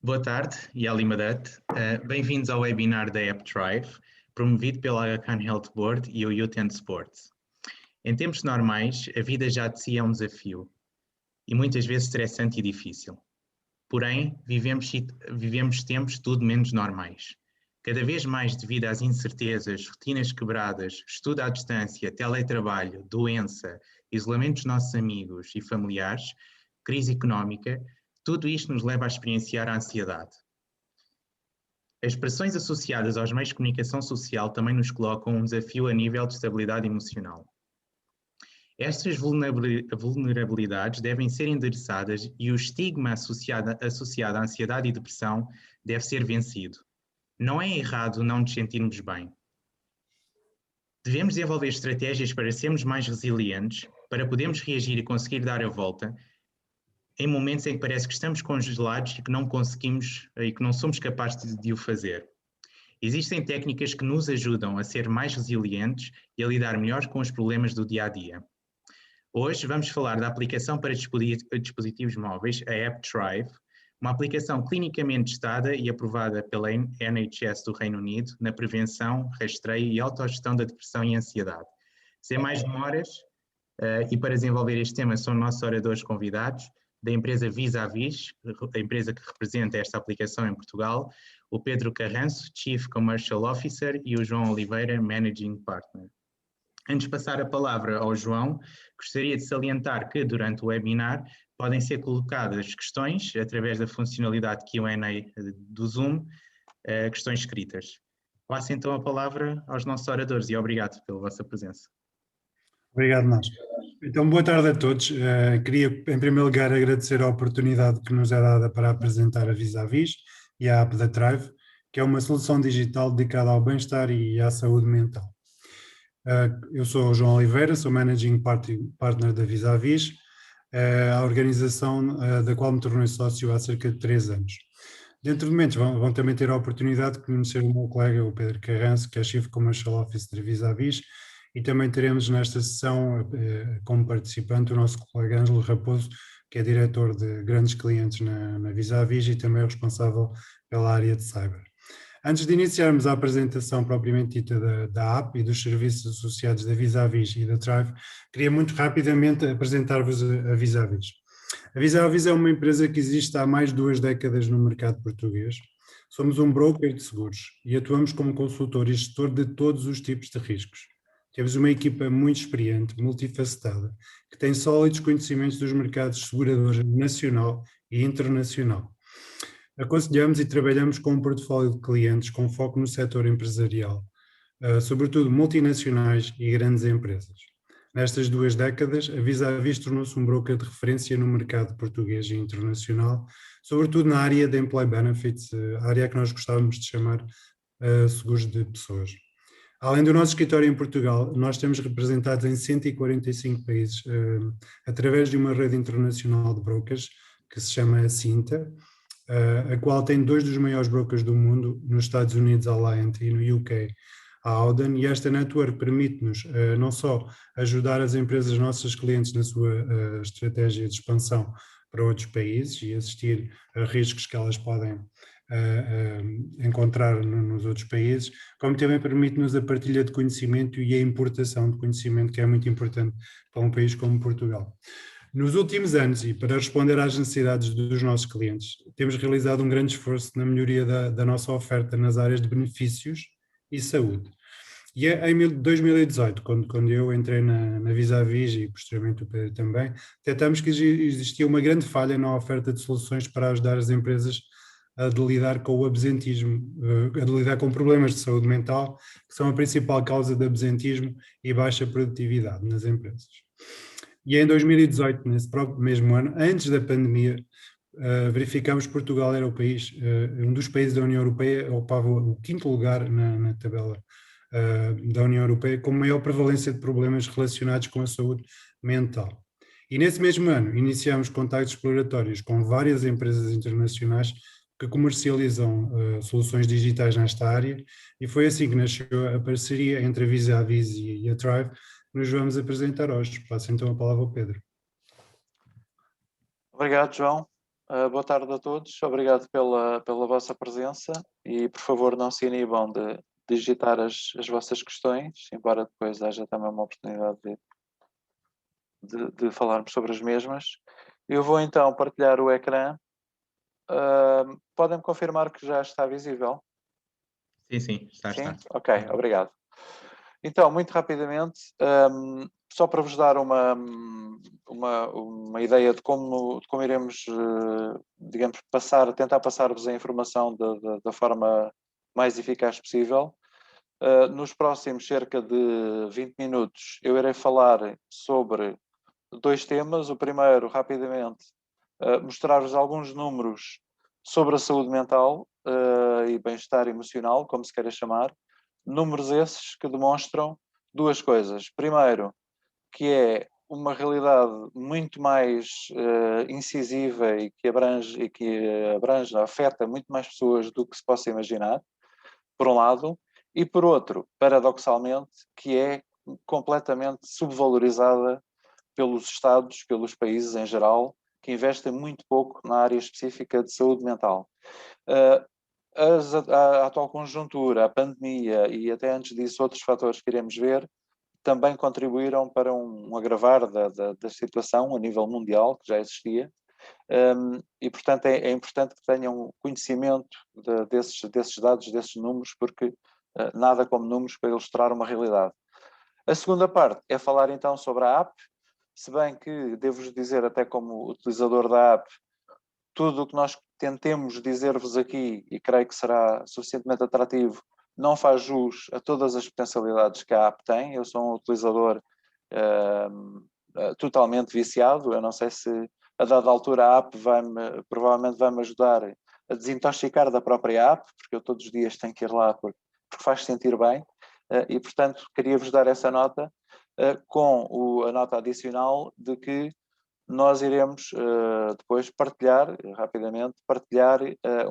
Boa tarde, Yali Madat. Bem-vindos ao webinar da AppDrive, promovido pela Aga Khan Health Board e o Youth and Sports. Em tempos normais, a vida já de si é um desafio e muitas vezes estressante e difícil. Porém, vivemos tempos tudo menos normais. Cada vez mais devido às incertezas, rotinas quebradas, estudo à distância, teletrabalho, doença, isolamento dos nossos amigos e familiares, crise económica, tudo isto nos leva a experienciar a ansiedade. As pressões associadas aos meios de comunicação social também nos colocam um desafio a nível de estabilidade emocional. Estas vulnerabilidades devem ser endereçadas e o estigma associado à ansiedade e depressão deve ser vencido. Não é errado não nos sentirmos bem. Devemos desenvolver estratégias para sermos mais resilientes, para podermos reagir e conseguir dar a volta em momentos em que parece que estamos congelados e que não conseguimos e que não somos capazes de o fazer. Existem técnicas que nos ajudam a ser mais resilientes e a lidar melhor com os problemas do dia a dia. Hoje vamos falar da aplicação para dispositivos móveis, a AppDrive, uma aplicação clinicamente testada e aprovada pela NHS do Reino Unido na prevenção, rastreio e autogestão da depressão e ansiedade. Sem mais demoras, e para desenvolver este tema são nossos oradores convidados, da empresa Visavis, a empresa que representa esta aplicação em Portugal, o Pedro Carranço, Chief Commercial Officer, e o João Oliveira, Managing Partner. Antes de passar a palavra ao João, gostaria de salientar que durante o webinar podem ser colocadas questões através da funcionalidade Q&A do Zoom, questões escritas. Passo então a palavra aos nossos oradores e obrigado pela vossa presença. Obrigado, nós. Então, boa tarde a todos. Queria, em primeiro lugar, agradecer a oportunidade que nos é dada para apresentar a Visavis e a app da Drive, que é uma solução digital dedicada ao bem-estar e à saúde mental. Eu sou o João Oliveira, sou Managing Partner da Visavis, a organização da qual me tornei sócio há cerca de 3 anos. Dentro de momentos vão também ter a oportunidade de conhecer o meu colega, o Pedro Carranço, que é Chief Commercial Officer da Visavis, e também teremos nesta sessão como participante o nosso colega Ângelo Raposo, que é diretor de grandes clientes na Visavis e também é responsável pela área de cyber. Antes de iniciarmos a apresentação propriamente dita da app e dos serviços associados da Visavis e da Drive, queria muito rapidamente apresentar-vos a Visavis. A Visavis é uma empresa que existe há mais de 2 décadas no mercado português. Somos um broker de seguros e atuamos como consultor e gestor de todos os tipos de riscos. Temos uma equipa muito experiente, multifacetada, que tem sólidos conhecimentos dos mercados de seguradora nacional e internacional. Aconselhamos e trabalhamos com um portfólio de clientes com foco no setor empresarial, sobretudo multinacionais e grandes empresas. Nestas 2 décadas, a Visavis tornou-se um broker de referência no mercado português e internacional, sobretudo na área de Employee Benefits, a área que nós gostávamos de chamar seguros de pessoas. Além do nosso escritório em Portugal, nós estamos representados em 145 países, através de uma rede internacional de brokers, que se chama Cinta, a qual tem 2 dos maiores brokers do mundo, nos Estados Unidos, a Alliant, e no UK, a Howden, e esta network permite-nos não só ajudar as empresas, nossos clientes, na sua estratégia de expansão para outros países e assistir a riscos que elas podem encontrar nos outros países, como também permite-nos a partilha de conhecimento e a importação de conhecimento, que é muito importante para um país como Portugal. Nos últimos anos, e para responder às necessidades dos nossos clientes, temos realizado um grande esforço na melhoria da nossa oferta nas áreas de benefícios e saúde. E em 2018, quando eu entrei na Visavis e posteriormente o Pedro também, detectamos que existia uma grande falha na oferta de soluções para ajudar as empresas a lidar com o absentismo, a lidar com problemas de saúde mental, que são a principal causa de absentismo e baixa produtividade nas empresas. E em 2018, nesse próprio mesmo ano, antes da pandemia, verificamos que Portugal era um dos países da União Europeia, ocupava o 5º lugar na tabela da União Europeia, com maior prevalência de problemas relacionados com a saúde mental. E nesse mesmo ano, iniciamos contactos exploratórios com várias empresas internacionais que comercializam soluções digitais nesta área, e foi assim que nasceu a parceria entre a Visavis e a Drive, que nos vamos apresentar hoje. Passo então a palavra ao Pedro. Obrigado, João. Boa tarde a todos, obrigado pela vossa presença e por favor não se inibam de digitar as vossas questões, embora depois haja também uma oportunidade de falarmos sobre as mesmas. Eu vou então partilhar o ecrã. Podem-me confirmar que já está visível? Sim, sim, está. Ok, obrigado. Então, muito rapidamente, só para vos dar uma ideia de como iremos, digamos, tentar passar-vos a informação da forma mais eficaz possível. Nos próximos cerca de 20 minutos, eu irei falar sobre 2 temas. O primeiro, rapidamente, mostrar-vos alguns números sobre a saúde mental e bem-estar emocional, como se queira chamar. Números esses que demonstram 2 coisas. Primeiro, que é uma realidade muito mais incisiva e que afeta muito mais pessoas do que se possa imaginar, por um lado, e por outro, paradoxalmente, que é completamente subvalorizada pelos Estados, pelos países em geral, que investem muito pouco na área específica de saúde mental. A atual conjuntura, a pandemia e até antes disso outros fatores que iremos ver, também contribuíram para um agravar da situação a nível mundial, que já existia, e portanto é importante que tenham conhecimento desses dados, desses números, porque nada como números para ilustrar uma realidade. A segunda parte é falar então sobre a app, se bem que devo-vos dizer, até como utilizador da app, tudo o que nós tentemos dizer-vos aqui, e creio que será suficientemente atrativo, não faz jus a todas as potencialidades que a app tem. Eu sou um utilizador totalmente viciado. Eu não sei se a dada altura a app provavelmente vai-me ajudar a desintoxicar da própria app, porque eu todos os dias tenho que ir lá porque faz sentir bem. E, portanto, queria-vos dar essa nota com a nota adicional de que nós iremos depois rapidamente partilhar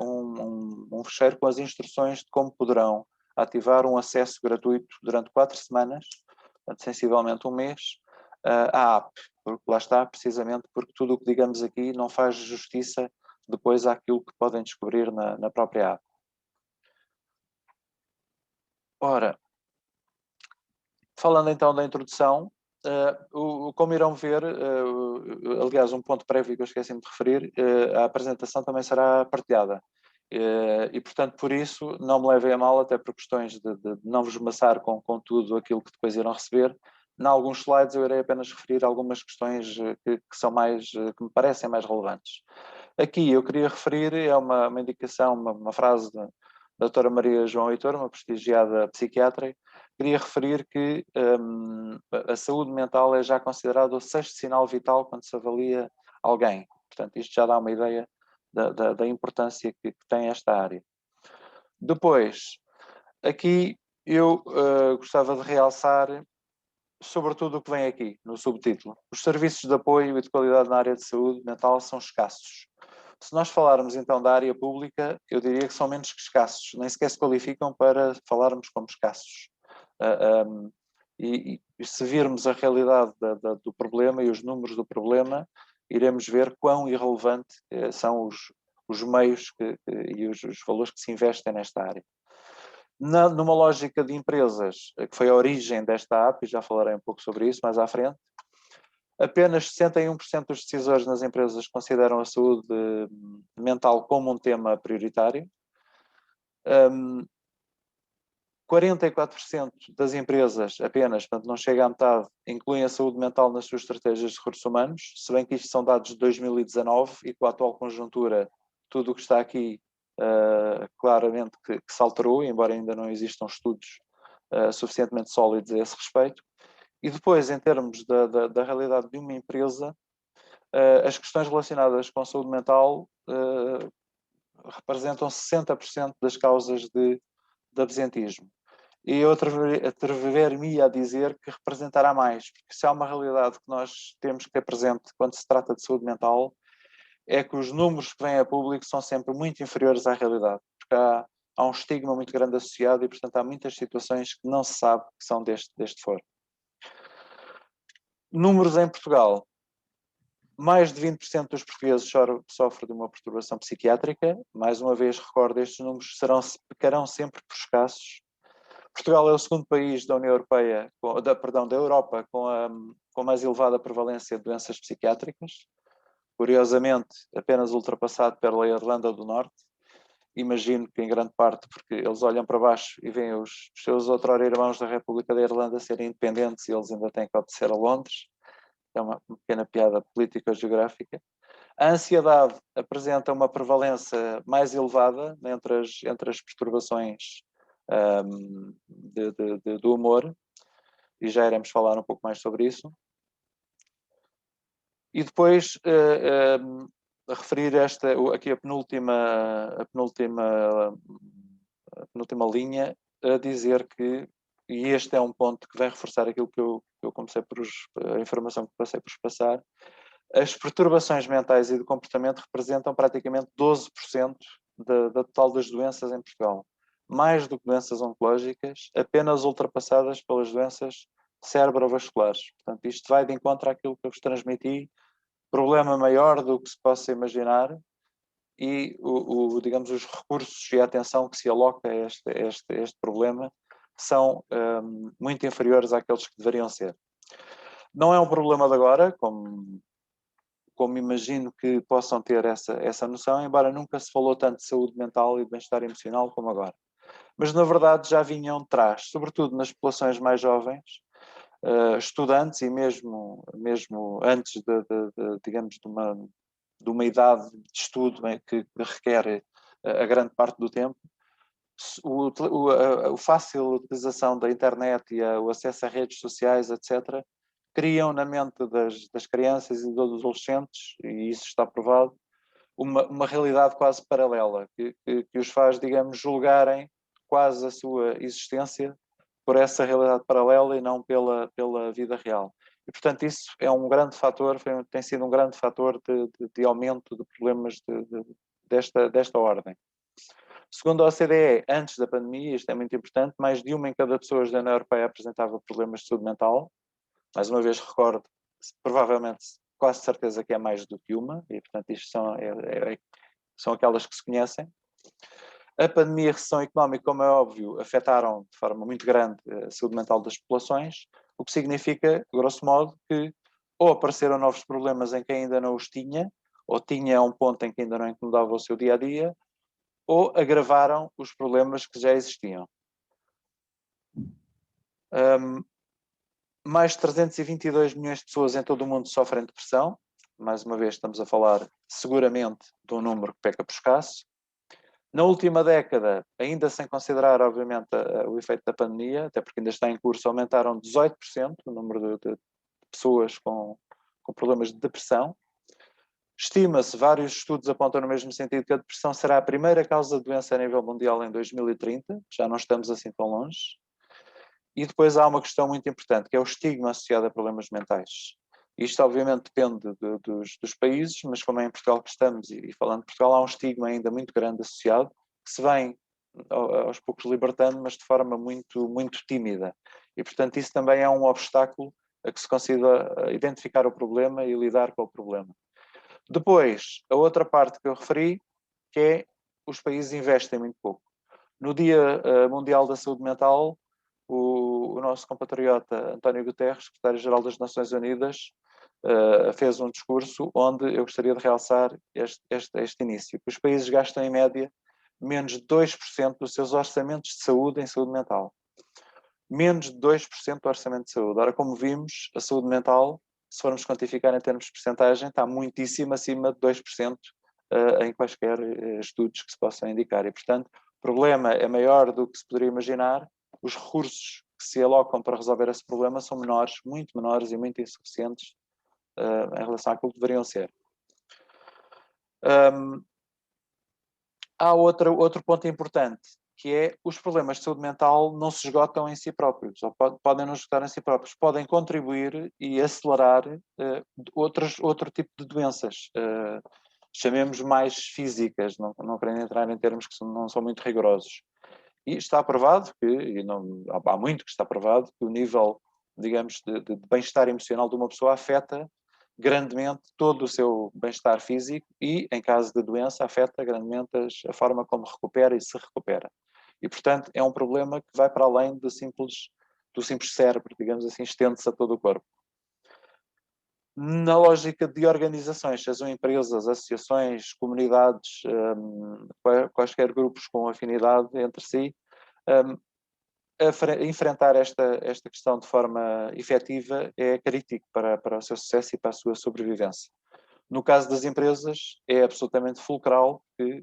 um fecheiro com as instruções de como poderão ativar um acesso gratuito durante 4 semanas, portanto, sensivelmente um mês, à app, porque lá está, precisamente porque tudo o que digamos aqui não faz justiça depois àquilo que podem descobrir na própria app. Ora, falando então da introdução, como irão ver, aliás, um ponto prévio que eu esqueci-me de referir, a apresentação também será partilhada. E, portanto, por isso, não me levem a mal, até por questões de não vos maçar com tudo aquilo que depois irão receber. Em alguns slides eu irei apenas referir algumas questões que que me parecem mais relevantes. Aqui eu queria referir, é uma indicação, uma frase da doutora Maria João Heitor, uma prestigiada psiquiatra. Queria referir que a saúde mental é já considerado o 6º sinal vital quando se avalia alguém. Portanto, isto já dá uma ideia da importância que tem esta área. Depois, aqui eu gostava de realçar sobretudo o que vem aqui no subtítulo. Os serviços de apoio e de qualidade na área de saúde mental são escassos. Se nós falarmos então da área pública, eu diria que são menos que escassos, nem sequer se qualificam para falarmos como escassos. E se virmos a realidade do problema e os números do problema, iremos ver quão irrelevante são os meios e os valores que se investem nesta área. Numa lógica de empresas, que foi a origem desta app, e já falarei um pouco sobre isso mais à frente, apenas 61% dos decisores nas empresas consideram a saúde mental como um tema prioritário. 44% das empresas apenas, portanto não chega à metade, incluem a saúde mental nas suas estratégias de recursos humanos, se bem que isto são dados de 2019 e com a atual conjuntura tudo o que está aqui claramente que se alterou, embora ainda não existam estudos suficientemente sólidos a esse respeito. E depois, em termos da realidade de uma empresa, as questões relacionadas com a saúde mental representam 60% das causas de absentismo. E eu atrever-me a dizer que representará mais, porque se há uma realidade que nós temos que ter presente quando se trata de saúde mental, é que os números que vêm a público são sempre muito inferiores à realidade, porque há um estigma muito grande associado e, portanto, há muitas situações que não se sabe que são deste foro. Números em Portugal. Mais de 20% dos portugueses sofrem de uma perturbação psiquiátrica. Mais uma vez, recordo, estes números ficarão sempre por escassos. Portugal é o segundo país da União Europeia, da Europa, com mais elevada prevalência de doenças psiquiátricas. Curiosamente, apenas ultrapassado pela Irlanda do Norte. Imagino que em grande parte porque eles olham para baixo e veem os seus outrora irmãos da República da Irlanda serem independentes e eles ainda têm que obedecer a Londres. É uma pequena piada política geográfica. A ansiedade apresenta uma prevalência mais elevada entre as perturbações do humor, e já iremos falar um pouco mais sobre isso. E depois referir aqui a penúltima linha, a dizer que, e este é um ponto que vem reforçar aquilo que eu comecei a informação que passei por passar, as perturbações mentais e de comportamento representam praticamente 12% da total das doenças em Portugal. Mais do que doenças oncológicas, apenas ultrapassadas pelas doenças cerebrovasculares. Portanto, isto vai de encontro àquilo que eu vos transmiti, problema maior do que se possa imaginar, e digamos, os recursos e a atenção que se aloca a este problema são muito inferiores àqueles que deveriam ser. Não é um problema de agora, como imagino que possam ter essa noção, embora nunca se falou tanto de saúde mental e de bem-estar emocional como agora. Mas, na verdade, já vinham de trás, sobretudo nas populações mais jovens, estudantes e mesmo antes digamos, de uma idade de estudo que requer a grande parte do tempo, a fácil utilização da internet e o acesso a redes sociais, etc., criam na mente das crianças e dos adolescentes, e isso está provado, uma realidade quase paralela, que os faz, digamos, julgarem quase a sua existência por essa realidade paralela e não pela vida real. E, portanto, isso é um grande fator, tem sido um grande fator de aumento de problemas desta ordem. Segundo a OCDE, antes da pandemia, isto é muito importante, mais de 1 em cada pessoa da União Europeia apresentava problemas de saúde mental. Mais uma vez recordo, provavelmente, quase certeza que é mais do que uma, e portanto isto são aquelas que se conhecem. A pandemia e a recessão económica, como é óbvio, afetaram de forma muito grande a saúde mental das populações, o que significa, grosso modo, que ou apareceram novos problemas em que ainda não os tinha, ou tinha a um ponto em que ainda não incomodava o seu dia-a-dia, ou agravaram os problemas que já existiam. Mais de 322 milhões de pessoas em todo o mundo sofrem de depressão. Mais uma vez estamos a falar seguramente de um número que peca por escasso. Na última década, ainda sem considerar obviamente o efeito da pandemia, até porque ainda está em curso, aumentaram 18% o número de pessoas com problemas de depressão. Estima-se, vários estudos apontam no mesmo sentido, que a depressão será a primeira causa de doença a nível mundial em 2030, já não estamos assim tão longe. E depois há uma questão muito importante, que é o estigma associado a problemas mentais. Isto obviamente depende dos países, mas como é em Portugal que estamos, e falando de Portugal, há um estigma ainda muito grande associado, que se vem aos poucos libertando, mas de forma muito, muito tímida. E portanto isso também é um obstáculo a que se consiga identificar o problema e lidar com o problema. Depois, a outra parte que eu referi, que é os países investem muito pouco. No Dia Mundial da Saúde Mental, o nosso compatriota António Guterres, secretário-geral das Nações Unidas, fez um discurso onde eu gostaria de realçar este início. Os países gastam em média menos de 2% dos seus orçamentos de saúde em saúde mental. Menos de 2% do orçamento de saúde. Ora, como vimos, a saúde mental, se formos quantificar em termos de percentagem, está muitíssimo acima de 2% em quaisquer estudos que se possam indicar. E, portanto, o problema é maior do que se poderia imaginar. Os recursos que se alocam para resolver esse problema são menores, muito menores e muito insuficientes em relação àquilo que deveriam ser. Há outro ponto importante, que é os problemas de saúde mental não se esgotam em si próprios, ou podem não esgotar em si próprios, podem contribuir e acelerar outro tipo de doenças, chamemos mais físicas, não querendo entrar em termos que não são muito rigorosos. E está provado há muito que está provado que o nível, digamos, de bem-estar emocional de uma pessoa afeta grandemente todo o seu bem-estar físico e, em caso de doença, afeta grandemente a forma como recupera e se recupera. E, portanto, é um problema que vai para além do simples cérebro, digamos assim, estende-se a todo o corpo. Na lógica de organizações, sejam empresas, associações, comunidades, quaisquer grupos com afinidade entre si, enfrentar esta questão de forma efetiva é crítico para o seu sucesso e para a sua sobrevivência. No caso das empresas, é absolutamente fulcral que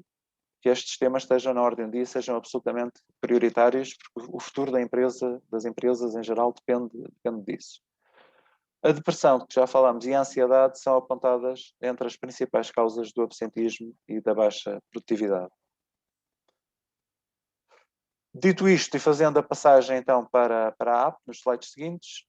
estes temas estejam na ordem do dia, sejam absolutamente prioritários, porque o futuro das empresas em geral depende disso. A depressão, que já falámos, e a ansiedade são apontadas entre as principais causas do absentismo e da baixa produtividade. Dito isto, e fazendo a passagem então para a app, nos slides seguintes,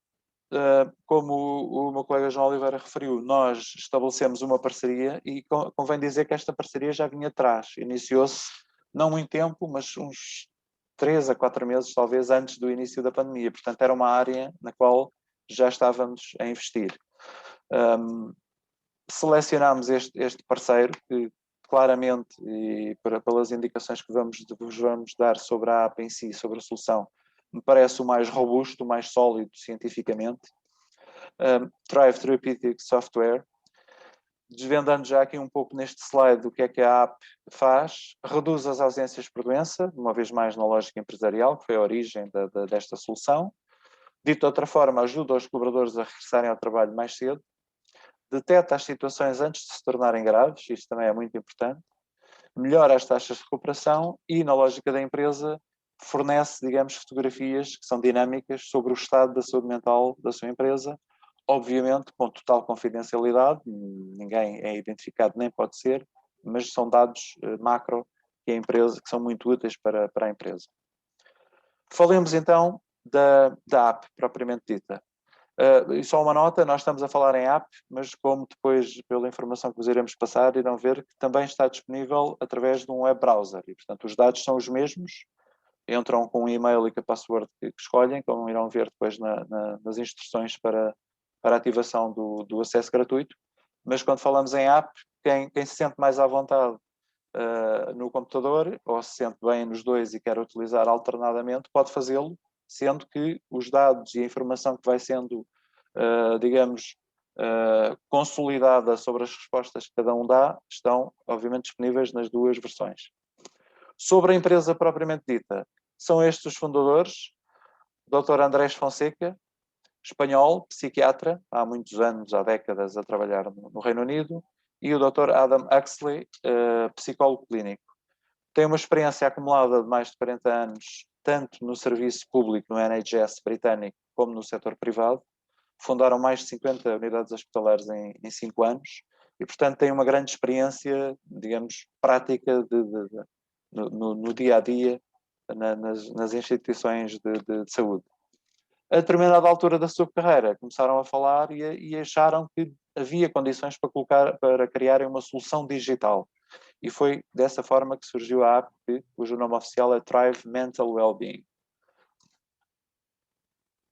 como o meu colega João Oliveira referiu, nós estabelecemos uma parceria e convém dizer que esta parceria já vinha atrás. Iniciou-se não muito tempo, mas uns 3 a 4 meses, talvez, antes do início da pandemia. Portanto, era uma área na qual já estávamos a investir. Selecionámos este parceiro que claramente, e pelas indicações que vos vamos dar sobre a app em si, sobre a solução, me parece o mais robusto, o mais sólido cientificamente. Thrive Therapeutic Software. Desvendando já aqui um pouco neste slide o que é que a app faz, reduz as ausências por doença, uma vez mais na lógica empresarial, que foi a origem desta solução. Dito de outra forma, ajuda os colaboradores a regressarem ao trabalho mais cedo, detecta as situações antes de se tornarem graves, isto também é muito importante, melhora as taxas de recuperação e, na lógica da empresa, fornece, digamos, fotografias que são dinâmicas sobre o estado da saúde mental da sua empresa, obviamente com total confidencialidade, ninguém é identificado nem pode ser, mas são dados macro que são muito úteis para a empresa. Falemos então da app propriamente dita. E só uma nota, nós estamos a falar em app, mas como depois, pela informação que vos iremos passar, irão ver que também está disponível através de um web browser. E, portanto, os dados são os mesmos, entram com o e-mail e com a password que escolhem, como irão ver depois nas instruções para a ativação do acesso gratuito. Mas quando falamos em app, quem se sente mais à vontade no computador, ou se sente bem nos dois e quer utilizar alternadamente, pode fazê-lo, sendo que os dados e a informação que vai sendo, digamos, consolidada sobre as respostas que cada um dá, estão, obviamente, disponíveis nas duas versões. Sobre a empresa propriamente dita, são estes os fundadores, Dr. Andrés Fonseca, espanhol, psiquiatra, há muitos anos, há décadas, a trabalhar no Reino Unido, e o Dr. Adam Huxley, psicólogo clínico. Tem uma experiência acumulada de mais de 40 anos, tanto no serviço público, no NHS britânico, como no setor privado. Fundaram mais de 50 unidades hospitalares em 5 anos e, portanto, têm uma grande experiência, digamos, prática no dia-a-dia nas instituições de saúde. A determinada altura da sua carreira, começaram a falar e acharam que havia condições para criarem uma solução digital. E foi dessa forma que surgiu a app, cujo nome oficial é Thrive Mental Wellbeing.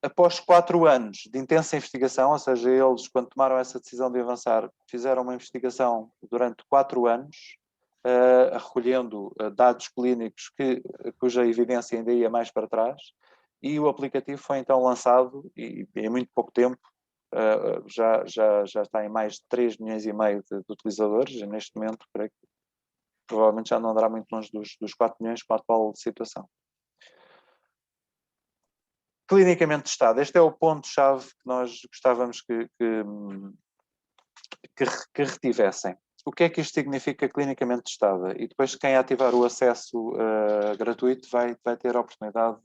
Após 4 anos de intensa investigação, ou seja, eles, quando tomaram essa decisão de avançar, fizeram uma investigação durante 4 anos, recolhendo dados clínicos cuja evidência ainda ia mais para trás, e o aplicativo foi então lançado, e em muito pouco tempo, já está em mais de 3,5 milhões de utilizadores, e neste momento, creio que provavelmente já não andará muito longe dos 4 milhões com a atual situação. Clinicamente testado, este é o ponto-chave que nós gostávamos que retivessem. O que é que isto significa clinicamente testada? E depois quem ativar o acesso gratuito vai ter a oportunidade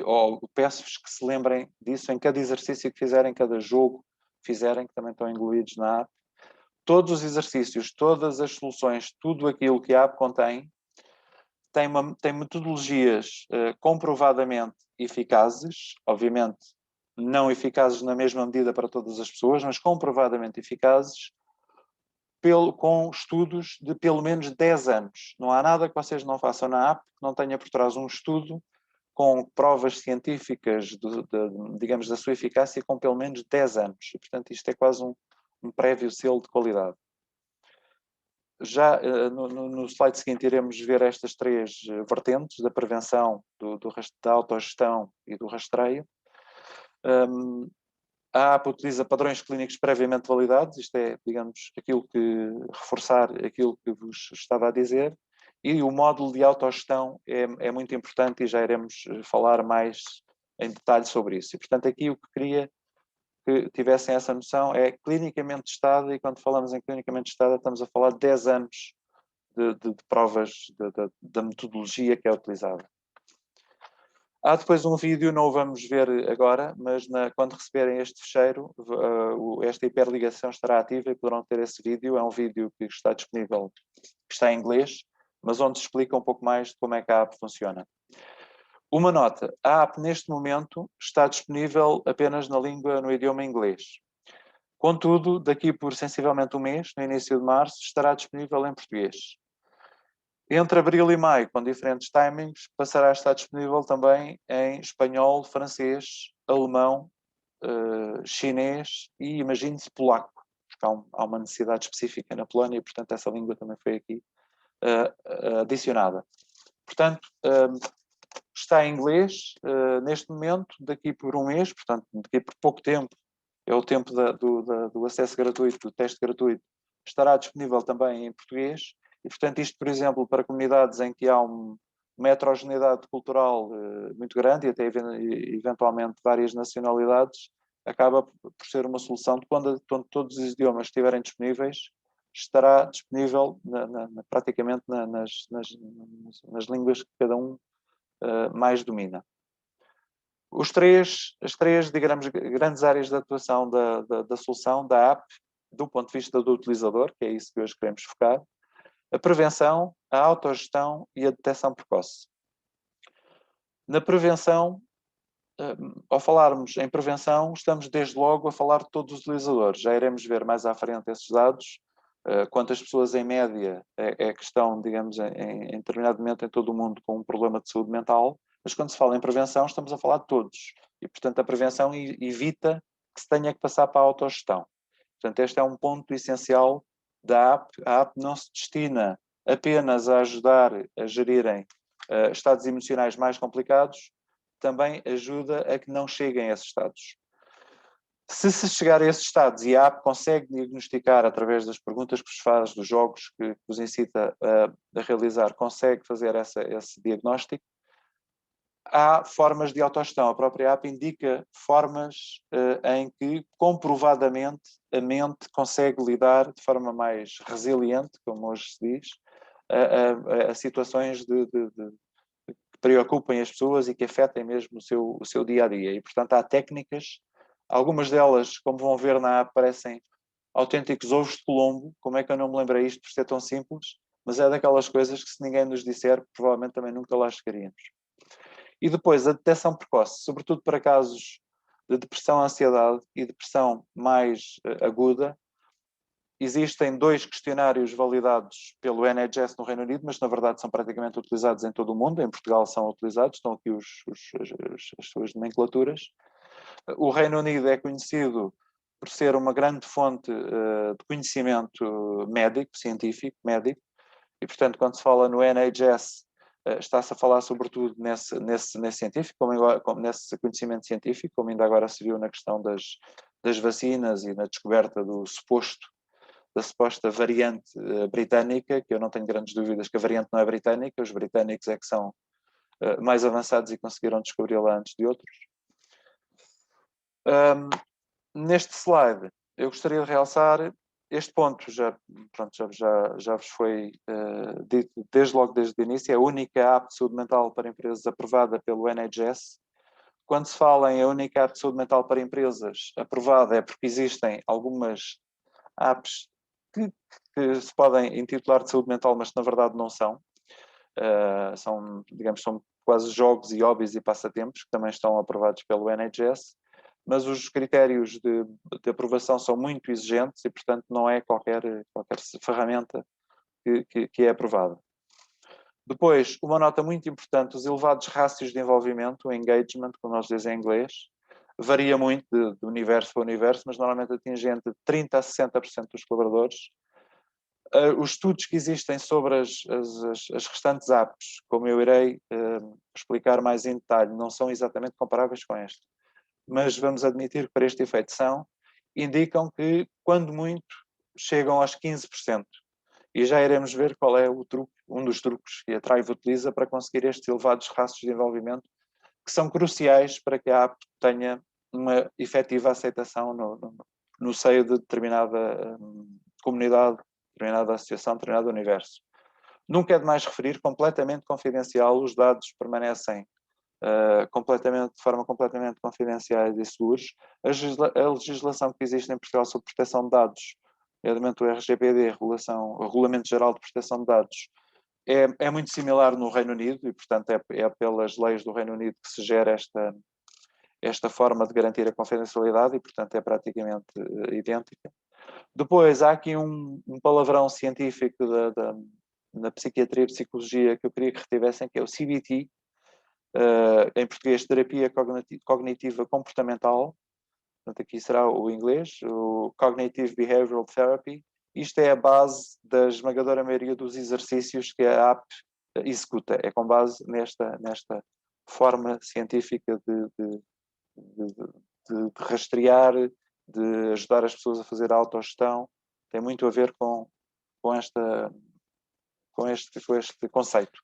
ou peço-vos que se lembrem disso em cada exercício que fizerem, cada jogo que fizerem, que também estão incluídos na app. Todos os exercícios, todas as soluções, tudo aquilo que a app contém, tem metodologias comprovadamente eficazes, obviamente não eficazes na mesma medida para todas as pessoas, mas comprovadamente eficazes, com estudos de pelo menos 10 anos. Não há nada que vocês não façam na app que não tenha por trás um estudo com provas científicas, digamos, da sua eficácia com pelo menos 10 anos. E, portanto, isto é quase um prévio selo de qualidade. Já no slide seguinte iremos ver estas 3 vertentes da prevenção, da autogestão e do rastreio. A APP utiliza padrões clínicos previamente validados, isto é, digamos, reforçar aquilo que vos estava a dizer, e o módulo de autogestão é muito importante e já iremos falar mais em detalhe sobre isso. E, portanto, aqui o que queria que tivessem essa noção é clinicamente testada, e quando falamos em clinicamente testada estamos a falar de 10 anos de provas da metodologia que é utilizada. Há depois um vídeo, não o vamos ver agora, mas quando receberem este fecheiro, esta hiperligação estará ativa e poderão ter esse vídeo. É um vídeo que está disponível, que está em inglês, mas onde se explica um pouco mais de como é que a app funciona. Uma nota, a app neste momento está disponível apenas no idioma inglês. Contudo, daqui por sensivelmente um mês, no início de março, estará disponível em português. Entre abril e maio, com diferentes timings, passará a estar disponível também em espanhol, francês, alemão, chinês e, imagine-se, polaco. Porque há uma necessidade específica na Polónia e, portanto, essa língua também foi aqui adicionada. Portanto, está em inglês neste momento, daqui por um mês, portanto, daqui por pouco tempo, é o tempo do acesso gratuito, do teste gratuito, estará disponível também em português. E, portanto, isto, por exemplo, para comunidades em que há uma heterogeneidade cultural muito grande e até eventualmente várias nacionalidades, acaba por ser uma solução de quando todos os idiomas estiverem disponíveis, estará disponível praticamente nas línguas que cada um mais domina. As três, digamos, grandes áreas de atuação da solução, da app, do ponto de vista do utilizador, que é isso que hoje queremos focar, a prevenção, a autogestão e a detecção precoce. Na prevenção, ao falarmos em prevenção, estamos desde logo a falar de todos os utilizadores. Já iremos ver mais à frente esses dados, quantas pessoas em média é que estão, digamos, em determinado momento em todo o mundo com um problema de saúde mental, mas quando se fala em prevenção estamos a falar de todos. E, portanto, a prevenção evita que se tenha que passar para a autogestão. Portanto, este é um ponto essencial da app. A app não se destina apenas a ajudar a gerirem estados emocionais mais complicados, também ajuda a que não cheguem a esses estados. Se chegar a esses estados e a app consegue diagnosticar através das perguntas que vos faz, dos jogos que vos incita a realizar, consegue fazer esse diagnóstico, há formas de autogestão. A própria app indica formas em que comprovadamente a mente consegue lidar de forma mais resiliente, como hoje se diz, a situações que preocupem as pessoas e que afetem mesmo o seu dia a dia. E, portanto, há técnicas, algumas delas, como vão ver na app, parecem autênticos ovos de Colombo. Como é que eu não me lembrei isto por ser tão simples? Mas é daquelas coisas que, se ninguém nos disser, provavelmente também nunca lá chegaríamos. E depois, a detecção precoce, sobretudo para casos de depressão, ansiedade e depressão mais aguda. Existem 2 questionários validados pelo NHS no Reino Unido, mas na verdade são praticamente utilizados em todo o mundo. Em Portugal são utilizados, estão aqui as suas nomenclaturas. O Reino Unido é conhecido por ser uma grande fonte de conhecimento científico, médico, e portanto quando se fala no NHS está-se a falar sobretudo nesse científico, nesse conhecimento científico, como ainda agora se viu na questão das vacinas e na descoberta da suposta variante britânica, que eu não tenho grandes dúvidas que a variante não é britânica, os britânicos é que são mais avançados e conseguiram descobri-la antes de outros. Neste slide, eu gostaria de realçar este ponto, já vos foi dito desde o início, é a única app de saúde mental para empresas aprovada pelo NHS. Quando se fala em a única app de saúde mental para empresas aprovada, é porque existem algumas apps que se podem intitular de saúde mental, mas que na verdade não são. São quase jogos e hobbies e passatempos que também estão aprovados pelo NHS, mas os critérios de aprovação são muito exigentes e, portanto, não é qualquer ferramenta que é aprovada. Depois, uma nota muito importante, os elevados rácios de envolvimento, o engagement, como nós dizemos em inglês. varia muito de universo para universo, mas normalmente atinge entre 30% a 60% dos colaboradores. Os estudos que existem sobre as restantes apps, como eu irei explicar mais em detalhe, não são exatamente comparáveis com este, mas vamos admitir que para este efeito são, indicam que, quando muito, chegam aos 15%. E já iremos ver qual é o truque, um dos truques que a Thrive utiliza para conseguir estes elevados rastros de envolvimento, que são cruciais para que a app tenha uma efetiva aceitação no seio de determinada comunidade, determinada associação, determinado universo. Nunca é demais referir, completamente confidencial, os dados permanecem de forma completamente confidenciais e seguros. A legislação que existe em Portugal sobre proteção de dados, nomeadamente o RGPD, o Regulamento Geral de Proteção de Dados, é muito similar no Reino Unido e, portanto, é pelas leis do Reino Unido que se gera esta forma de garantir a confidencialidade e, portanto, é praticamente idêntica. Depois, há aqui um palavrão científico na psiquiatria e psicologia que eu queria que retivessem, que é o CBT, em português, Terapia Cognitiva Comportamental. Portanto, aqui será o inglês, o Cognitive Behavioral Therapy. Isto é a base da esmagadora maioria dos exercícios que a app executa. É com base nesta forma científica de rastrear, de ajudar as pessoas a fazer a autogestão. Tem muito a ver com este conceito.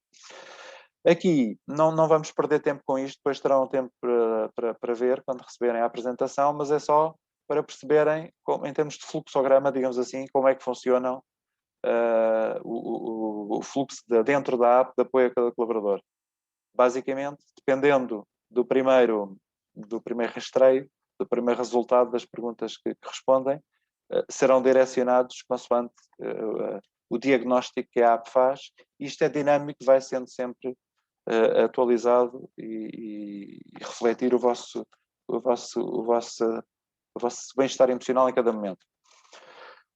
Aqui não vamos perder tempo com isto, depois terão tempo para ver quando receberem a apresentação, mas é só para perceberem, em termos de fluxograma, digamos assim, como é que funcionam o fluxo dentro da app de apoio a cada colaborador. Basicamente, dependendo do primeiro rastreio, do primeiro resultado das perguntas que respondem, serão direcionados consoante o diagnóstico que a app faz. Isto é dinâmico, vai sendo sempre atualizado e refletir o vosso bem-estar emocional em cada momento.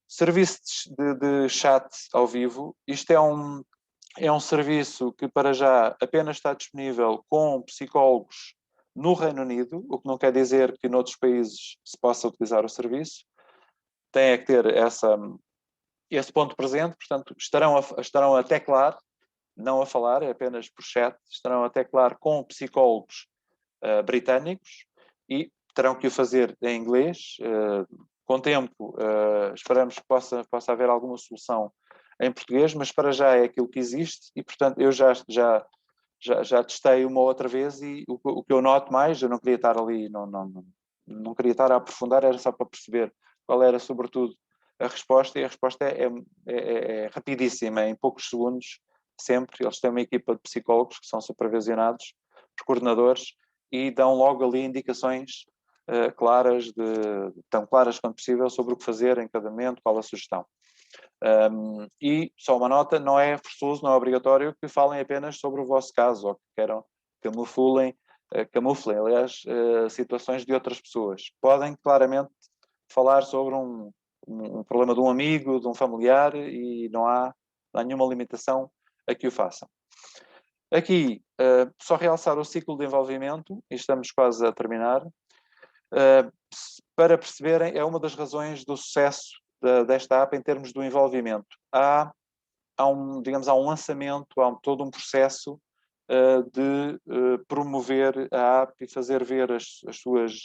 Serviços de chat ao vivo. Isto é um serviço que para já apenas está disponível com psicólogos no Reino Unido, o que não quer dizer que noutros países se possa utilizar o serviço. Tem que ter esse ponto presente, portanto estarão a teclar, não a falar, é apenas por chat, estarão a teclar com psicólogos britânicos e terão que o fazer em inglês. Com tempo, esperamos que possa haver alguma solução em português, mas para já é aquilo que existe e, portanto, eu já testei uma outra vez e o que eu noto mais, eu não queria estar ali, não queria estar a aprofundar, era só para perceber qual era, sobretudo, a resposta, e a resposta é rapidíssima, em poucos segundos, sempre. Eles têm uma equipa de psicólogos que são supervisionados por coordenadores e dão logo ali indicações claras, tão claras quanto possível, sobre o que fazer em cada momento, qual a sugestão. E só uma nota, não é forçoso, não é obrigatório que falem apenas sobre o vosso caso, ou que queiram camuflem, aliás, situações de outras pessoas. Podem claramente falar sobre um problema de um amigo, de um familiar, e não há nenhuma limitação a que o façam. Aqui, só realçar o ciclo de envolvimento, e estamos quase a terminar. Para perceberem, é uma das razões do sucesso desta app em termos do envolvimento. Há um lançamento, há todo um processo de promover a app e fazer ver as suas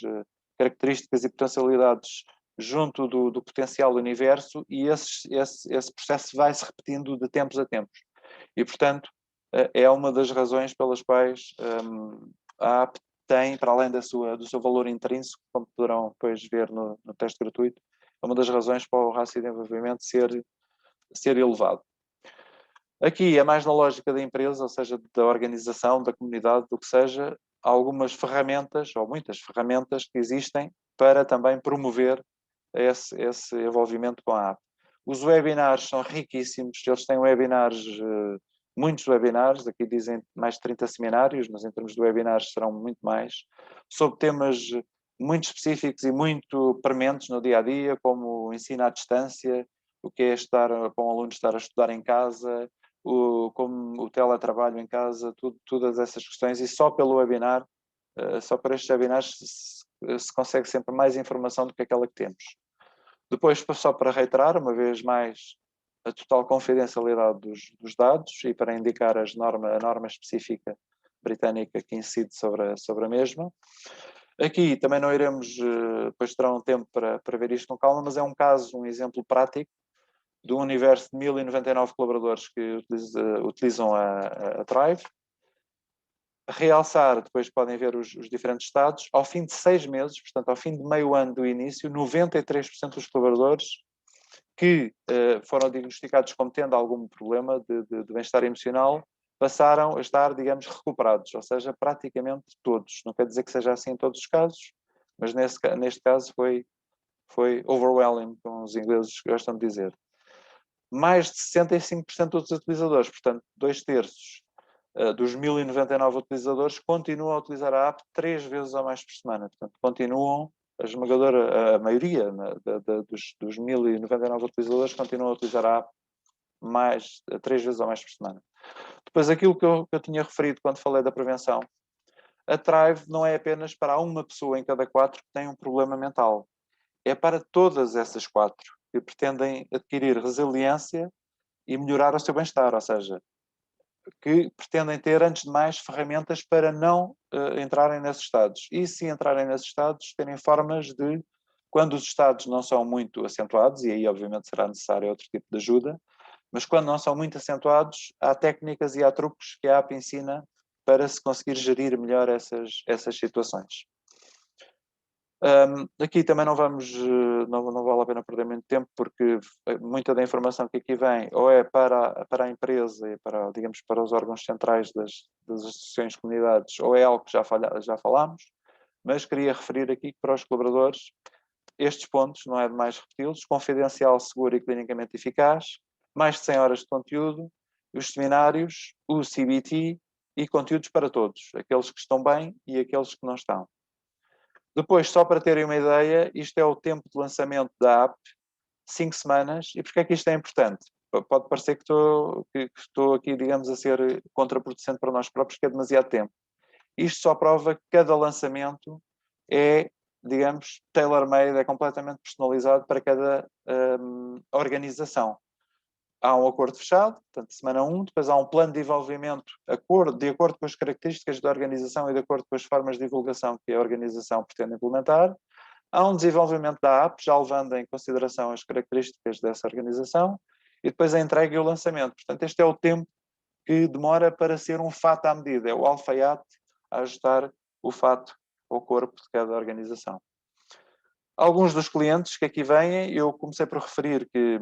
características e potencialidades junto do potencial universo, e esse processo vai-se repetindo de tempos a tempos. E, portanto, é uma das razões pelas quais a app tem, para além do seu valor intrínseco, como poderão depois ver no teste gratuito, é uma das razões para o rácio de envolvimento ser elevado. Aqui é mais na lógica da empresa, ou seja, da organização, da comunidade, do que seja, há algumas ferramentas, ou muitas ferramentas, que existem para também promover esse envolvimento com a app. Os webinars são riquíssimos, eles têm muitos webinars, aqui dizem mais de 30 seminários, mas em termos de webinars serão muito mais, sobre temas muito específicos e muito prementes no dia-a-dia, como o ensino à distância, o que é para um aluno estar a estudar em casa, como o teletrabalho em casa, todas essas questões, e só pelo webinar, só para estes webinars se consegue sempre mais informação do que aquela que temos. Depois, só para reiterar, uma vez mais, a total confidencialidade dos dados e para indicar a norma específica britânica que incide sobre a mesma. Aqui também não iremos, depois terá um tempo para ver isto com calma, mas é um exemplo prático do universo de 1099 colaboradores que utilizam a Thrive. Realçar, depois podem ver os diferentes estados, ao fim de 6 meses, portanto ao fim de meio ano do início, 93% dos colaboradores que foram diagnosticados como tendo algum problema de bem-estar emocional passaram a estar, digamos, recuperados, ou seja, praticamente todos. Não quer dizer que seja assim em todos os casos, mas neste caso foi overwhelming, como os ingleses gostam de dizer. Mais de 65% dos utilizadores, portanto 2/3 dos 1099 utilizadores continuam a utilizar a app 3 vezes ou mais por semana. Portanto, continuam, a maioria dos 1099 utilizadores continuam a utilizar a app 3 vezes ou mais por semana. Depois, aquilo que eu tinha referido quando falei da prevenção, a Thrive não é apenas para uma pessoa em cada 4 que tem um problema mental. É para todas essas 4 que pretendem adquirir resiliência e melhorar o seu bem-estar, ou seja, que pretendem ter, antes de mais, ferramentas para não entrarem nesses estados. E, se entrarem nesses estados, terem formas de, quando os estados não são muito acentuados, e aí, obviamente, será necessário outro tipo de ajuda, mas quando não são muito acentuados, há técnicas e há truques que a app ensina para se conseguir gerir melhor essas situações. Aqui também não vale a pena perder muito tempo, porque muita da informação que aqui vem ou é para a empresa e digamos, para os órgãos centrais das associações de comunidades, ou é algo que já falámos, mas queria referir aqui que para os colaboradores estes pontos, não é demais repeti-los: confidencial, seguro e clinicamente eficaz, mais de 100 horas de conteúdo, os seminários, o CBT e conteúdos para todos, aqueles que estão bem e aqueles que não estão. Depois, só para terem uma ideia, isto é o tempo de lançamento da app, 5 semanas. E porquê é que isto é importante? Pode parecer que estou aqui, digamos, a ser contraproducente para nós próprios, que é demasiado tempo. Isto só prova que cada lançamento é, digamos, tailor-made, é completamente personalizado para cada organização. Há um acordo fechado, portanto, semana 1, depois há um plano de desenvolvimento de acordo com as características da organização e de acordo com as formas de divulgação que a organização pretende implementar. Há um desenvolvimento da app, já levando em consideração as características dessa organização, e depois a entrega e o lançamento. Portanto, este é o tempo que demora para ser um fato à medida, é o alfaiate a ajustar o fato ao corpo de cada organização. Alguns dos clientes que aqui vêm, eu comecei por referi que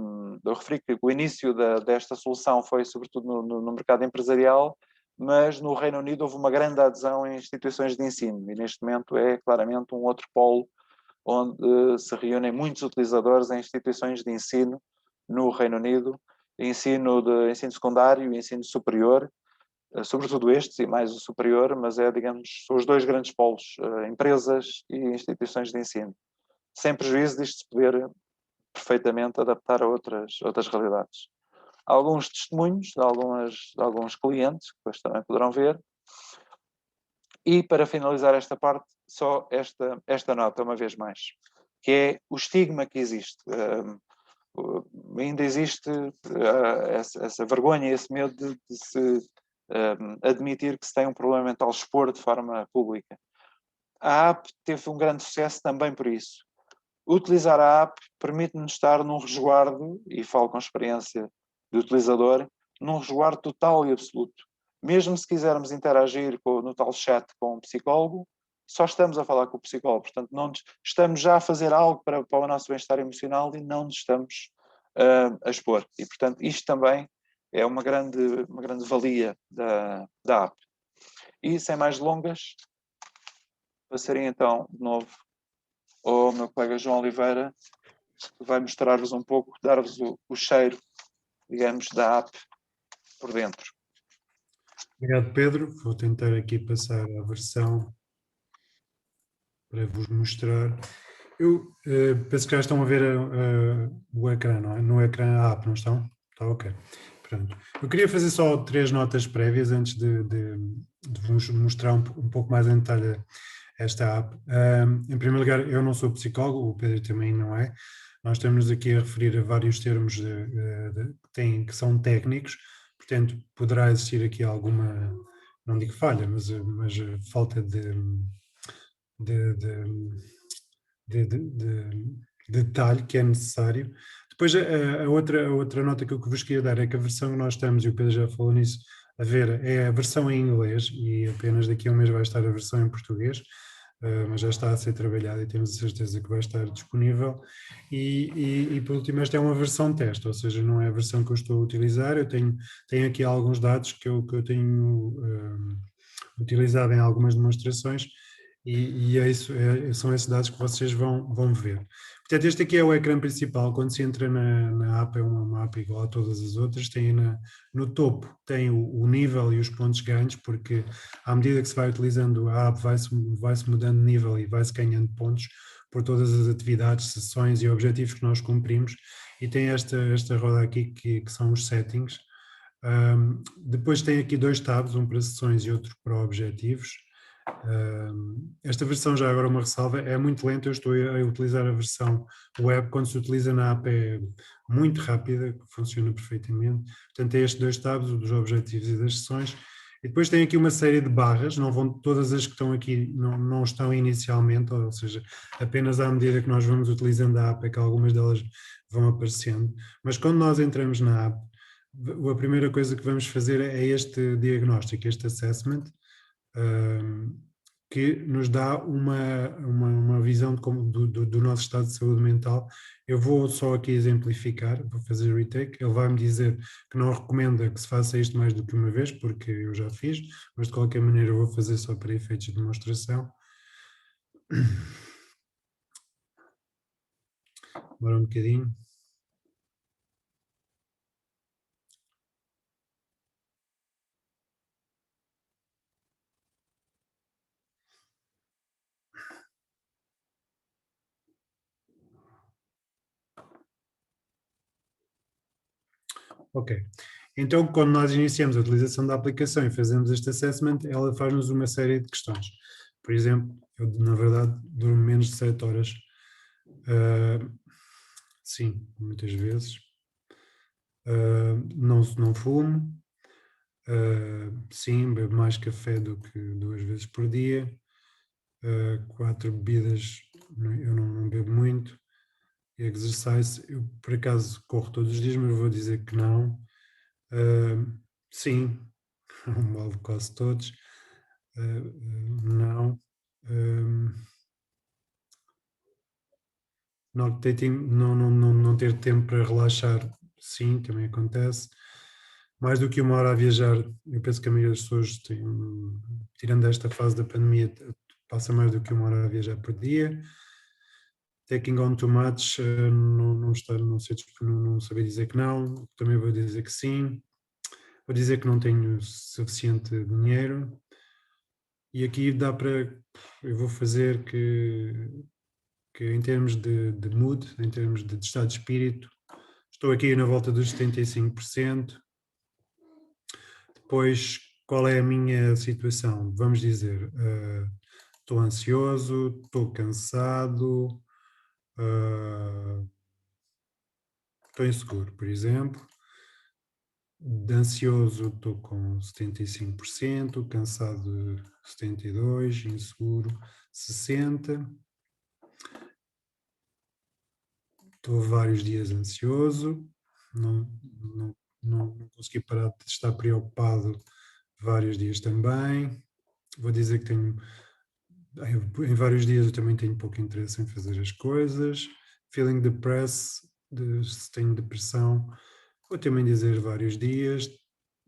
o início desta solução foi sobretudo no mercado empresarial, mas no Reino Unido houve uma grande adesão em instituições de ensino, e neste momento é claramente um outro polo onde se reúnem muitos utilizadores em instituições de ensino no Reino Unido, ensino secundário e ensino superior, sobretudo estes e mais o superior, mas digamos, são os dois grandes polos, empresas e instituições de ensino, sem prejuízo disto se poder perfeitamente adaptar a outras realidades. Há alguns testemunhos de alguns clientes, que depois também poderão ver. E para finalizar esta parte, só esta nota, uma vez mais, que é o estigma que existe. Ainda existe essa vergonha, esse medo de se admitir que se tem um problema mental, expor de forma pública. A app teve um grande sucesso também por isso. Utilizar a app permite-nos estar num resguardo, e falo com experiência de utilizador, num resguardo total e absoluto. Mesmo se quisermos interagir no tal chat com um psicólogo, só estamos a falar com o psicólogo. Portanto, não estamos já a fazer algo para o nosso bem-estar emocional e não nos estamos a expor. E, portanto, isto também é uma grande valia da app. E, sem mais delongas, passarei então de novo ao meu colega João Oliveira, que vai mostrar-vos um pouco, dar-vos o cheiro, digamos, da app por dentro. Obrigado, Pedro. Vou tentar aqui passar a versão para vos mostrar. Eu penso que já estão a ver o ecrã, não é? No ecrã a app, não estão? Está ok. Pronto. Eu queria fazer só 3 notas prévias antes de vos mostrar um pouco mais em detalhe esta app. Em primeiro lugar, eu não sou psicólogo, o Pedro também não é. Nós estamos aqui a referir a vários termos que são técnicos, portanto, poderá existir aqui alguma, não digo falha, mas falta de, de- de detalhe que é necessário. Depois, a outra nota que eu vos queria dar é que a versão que nós estamos, e o Pedro já falou nisso, a ver, é a versão em inglês e apenas daqui a um mês vai estar a versão em português, mas já está a ser trabalhada e temos a certeza que vai estar disponível. E por último, esta é uma versão teste, ou seja, não é a versão que eu estou a utilizar, eu tenho aqui alguns dados que eu tenho utilizado em algumas demonstrações e é isso, são esses dados que vocês vão ver. Portanto, este aqui é o ecrã principal. Quando se entra na app, é uma app igual a todas as outras. Tem no topo tem o nível e os pontos ganhos, porque à medida que se vai utilizando a app, vai-se mudando de nível e vai-se ganhando pontos por todas as atividades, sessões e objetivos que nós cumprimos. E tem esta roda aqui que são os settings. Depois tem aqui dois tabs, um para sessões e outro para objetivos. Esta versão, já agora uma ressalva, é muito lenta. Eu estou a utilizar a versão web. Quando se utiliza na app é muito rápida, funciona perfeitamente. Portanto, tem estes dois tabs, o dos objetivos e das sessões. E depois tem aqui uma série de barras, não vão, todas as que estão aqui não estão inicialmente, ou seja, apenas à medida que nós vamos utilizando a app é que algumas delas vão aparecendo. Mas quando nós entramos na app, a primeira coisa que vamos fazer é este diagnóstico, este assessment, que nos dá uma visão do nosso estado de saúde mental. Eu vou só aqui exemplificar, vou fazer retake. Ele vai-me dizer que não recomenda que se faça isto mais do que uma vez, porque eu já fiz, mas de qualquer maneira eu vou fazer só para efeitos de demonstração. Agora um bocadinho. Ok. Então, quando nós iniciamos a utilização da aplicação e fazemos este assessment, ela faz-nos uma série de questões. Por exemplo, eu, na verdade, durmo menos de 7 horas. Sim, muitas vezes. Não fumo. Sim, bebo mais café do que 2 vezes por dia. 4 bebidas, eu não bebo muito. Exercise, eu por acaso corro todos os dias, mas vou dizer que não. Sim, um balde quase todos. Não. Não ter tempo para relaxar, sim, também acontece. Mais do que uma hora a viajar, eu penso que a maioria das pessoas tem, tirando esta fase da pandemia, passa mais do que uma hora a viajar por dia. Taking on too much, não saber dizer que não, também vou dizer que sim. Vou dizer que não tenho suficiente dinheiro. E aqui dá para, eu vou fazer que em termos de mood, em termos de estado de espírito, estou aqui na volta dos 75%. Depois, qual é a minha situação? Vamos dizer, estou ansioso, estou cansado, estou inseguro, por exemplo. De ansioso estou com 75%, cansado 72%, inseguro 60%. Estou vários dias ansioso, não consegui parar de estar preocupado vários dias também. Vou dizer que em vários dias eu também tenho pouco interesse em fazer as coisas. Feeling depressed, se tenho depressão, vou também dizer vários dias.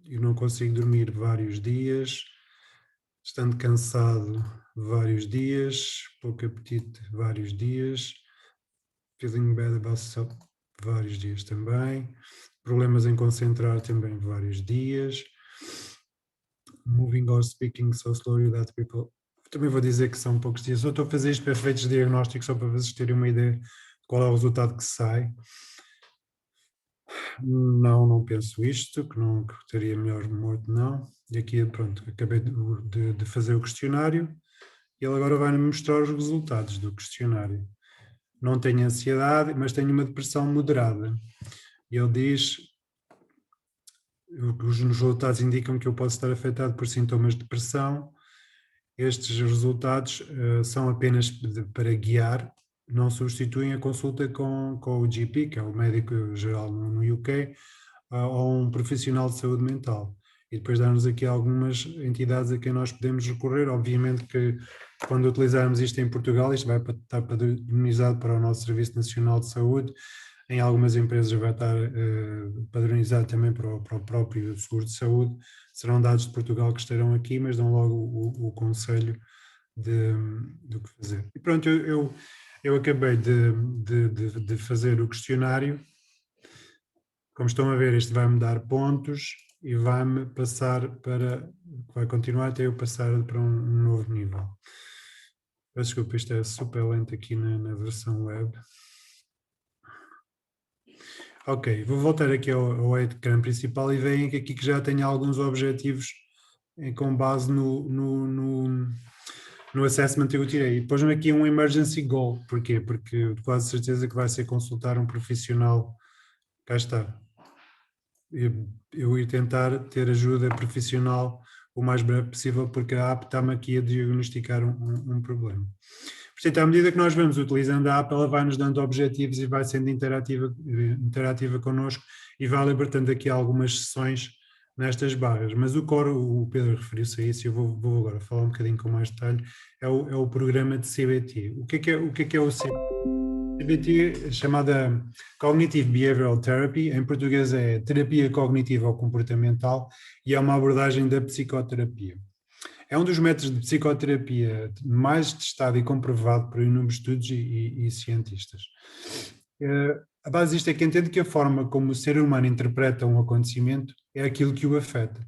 Eu não consigo dormir vários dias. Estando cansado vários dias, pouco apetite vários dias. Feeling bad about self vários dias também. Problemas em concentrar também vários dias. Moving or speaking so slowly that people... Também vou dizer que são poucos dias. Eu estou a fazer isto para efeitos diagnósticos só para vocês terem uma ideia de qual é o resultado que sai. Não penso isto, que estaria melhor morto, não. E aqui, pronto, acabei de fazer o questionário Ele agora vai-me mostrar os resultados do questionário. Não tenho ansiedade, mas tenho uma depressão moderada. Ele diz, os resultados indicam que eu posso estar afetado por sintomas de depressão. Estes resultados são apenas para guiar, não substituem a consulta com o GP, que é o médico geral no UK, ou um profissional de saúde mental. E depois dar-nos aqui algumas entidades a quem nós podemos recorrer. Obviamente que quando utilizarmos isto em Portugal, isto vai estar padronizado para o nosso Serviço Nacional de Saúde. Em algumas empresas vai estar padronizado também para o próprio seguro de saúde. Serão dados de Portugal que estarão aqui, mas dão logo o conselho do que fazer. E pronto, eu acabei de fazer o questionário. Como estão a ver, isto vai-me dar pontos e vai-me passar para, vai continuar até eu passar para um novo nível. Peço desculpa, isto é super lento aqui na versão web. Ok, vou voltar aqui ao ecrã principal e veem que aqui que já tenho alguns objetivos com base no assessment que eu tirei. E pôs-me aqui um emergency goal. Porquê? Porque quase certeza que vai ser consultar um profissional. Cá está. Eu ir tentar ter ajuda profissional o mais breve possível, porque a app está-me aqui a diagnosticar um problema. Portanto, à medida que nós vamos utilizando a app, ela vai nos dando objetivos e vai sendo interativa connosco e vai libertando aqui algumas sessões nestas barras. Mas o core, o Pedro referiu-se a isso, e eu vou agora falar um bocadinho com mais detalhe, é o programa de CBT. O que é o CBT? CBT, chamada Cognitive Behavioral Therapy, em português é terapia cognitiva ou comportamental, e é uma abordagem da psicoterapia. É um dos métodos de psicoterapia mais testado e comprovado por inúmeros estudos e cientistas. A base disto é que entende que a forma como o ser humano interpreta um acontecimento é aquilo que o afeta,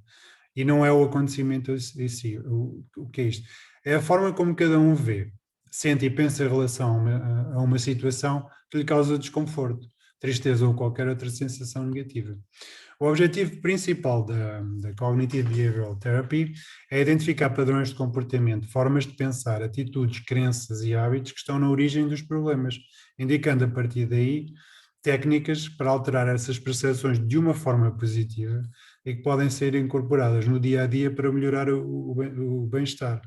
e não é o acontecimento em si. O que é isto? É a forma como cada um vê, sente e pensa em relação a uma situação que lhe causa desconforto, tristeza ou qualquer outra sensação negativa. O objetivo principal da Cognitive Behavioral Therapy é identificar padrões de comportamento, formas de pensar, atitudes, crenças e hábitos que estão na origem dos problemas, indicando a partir daí técnicas para alterar essas percepções de uma forma positiva e que podem ser incorporadas no dia a dia para melhorar o bem-estar.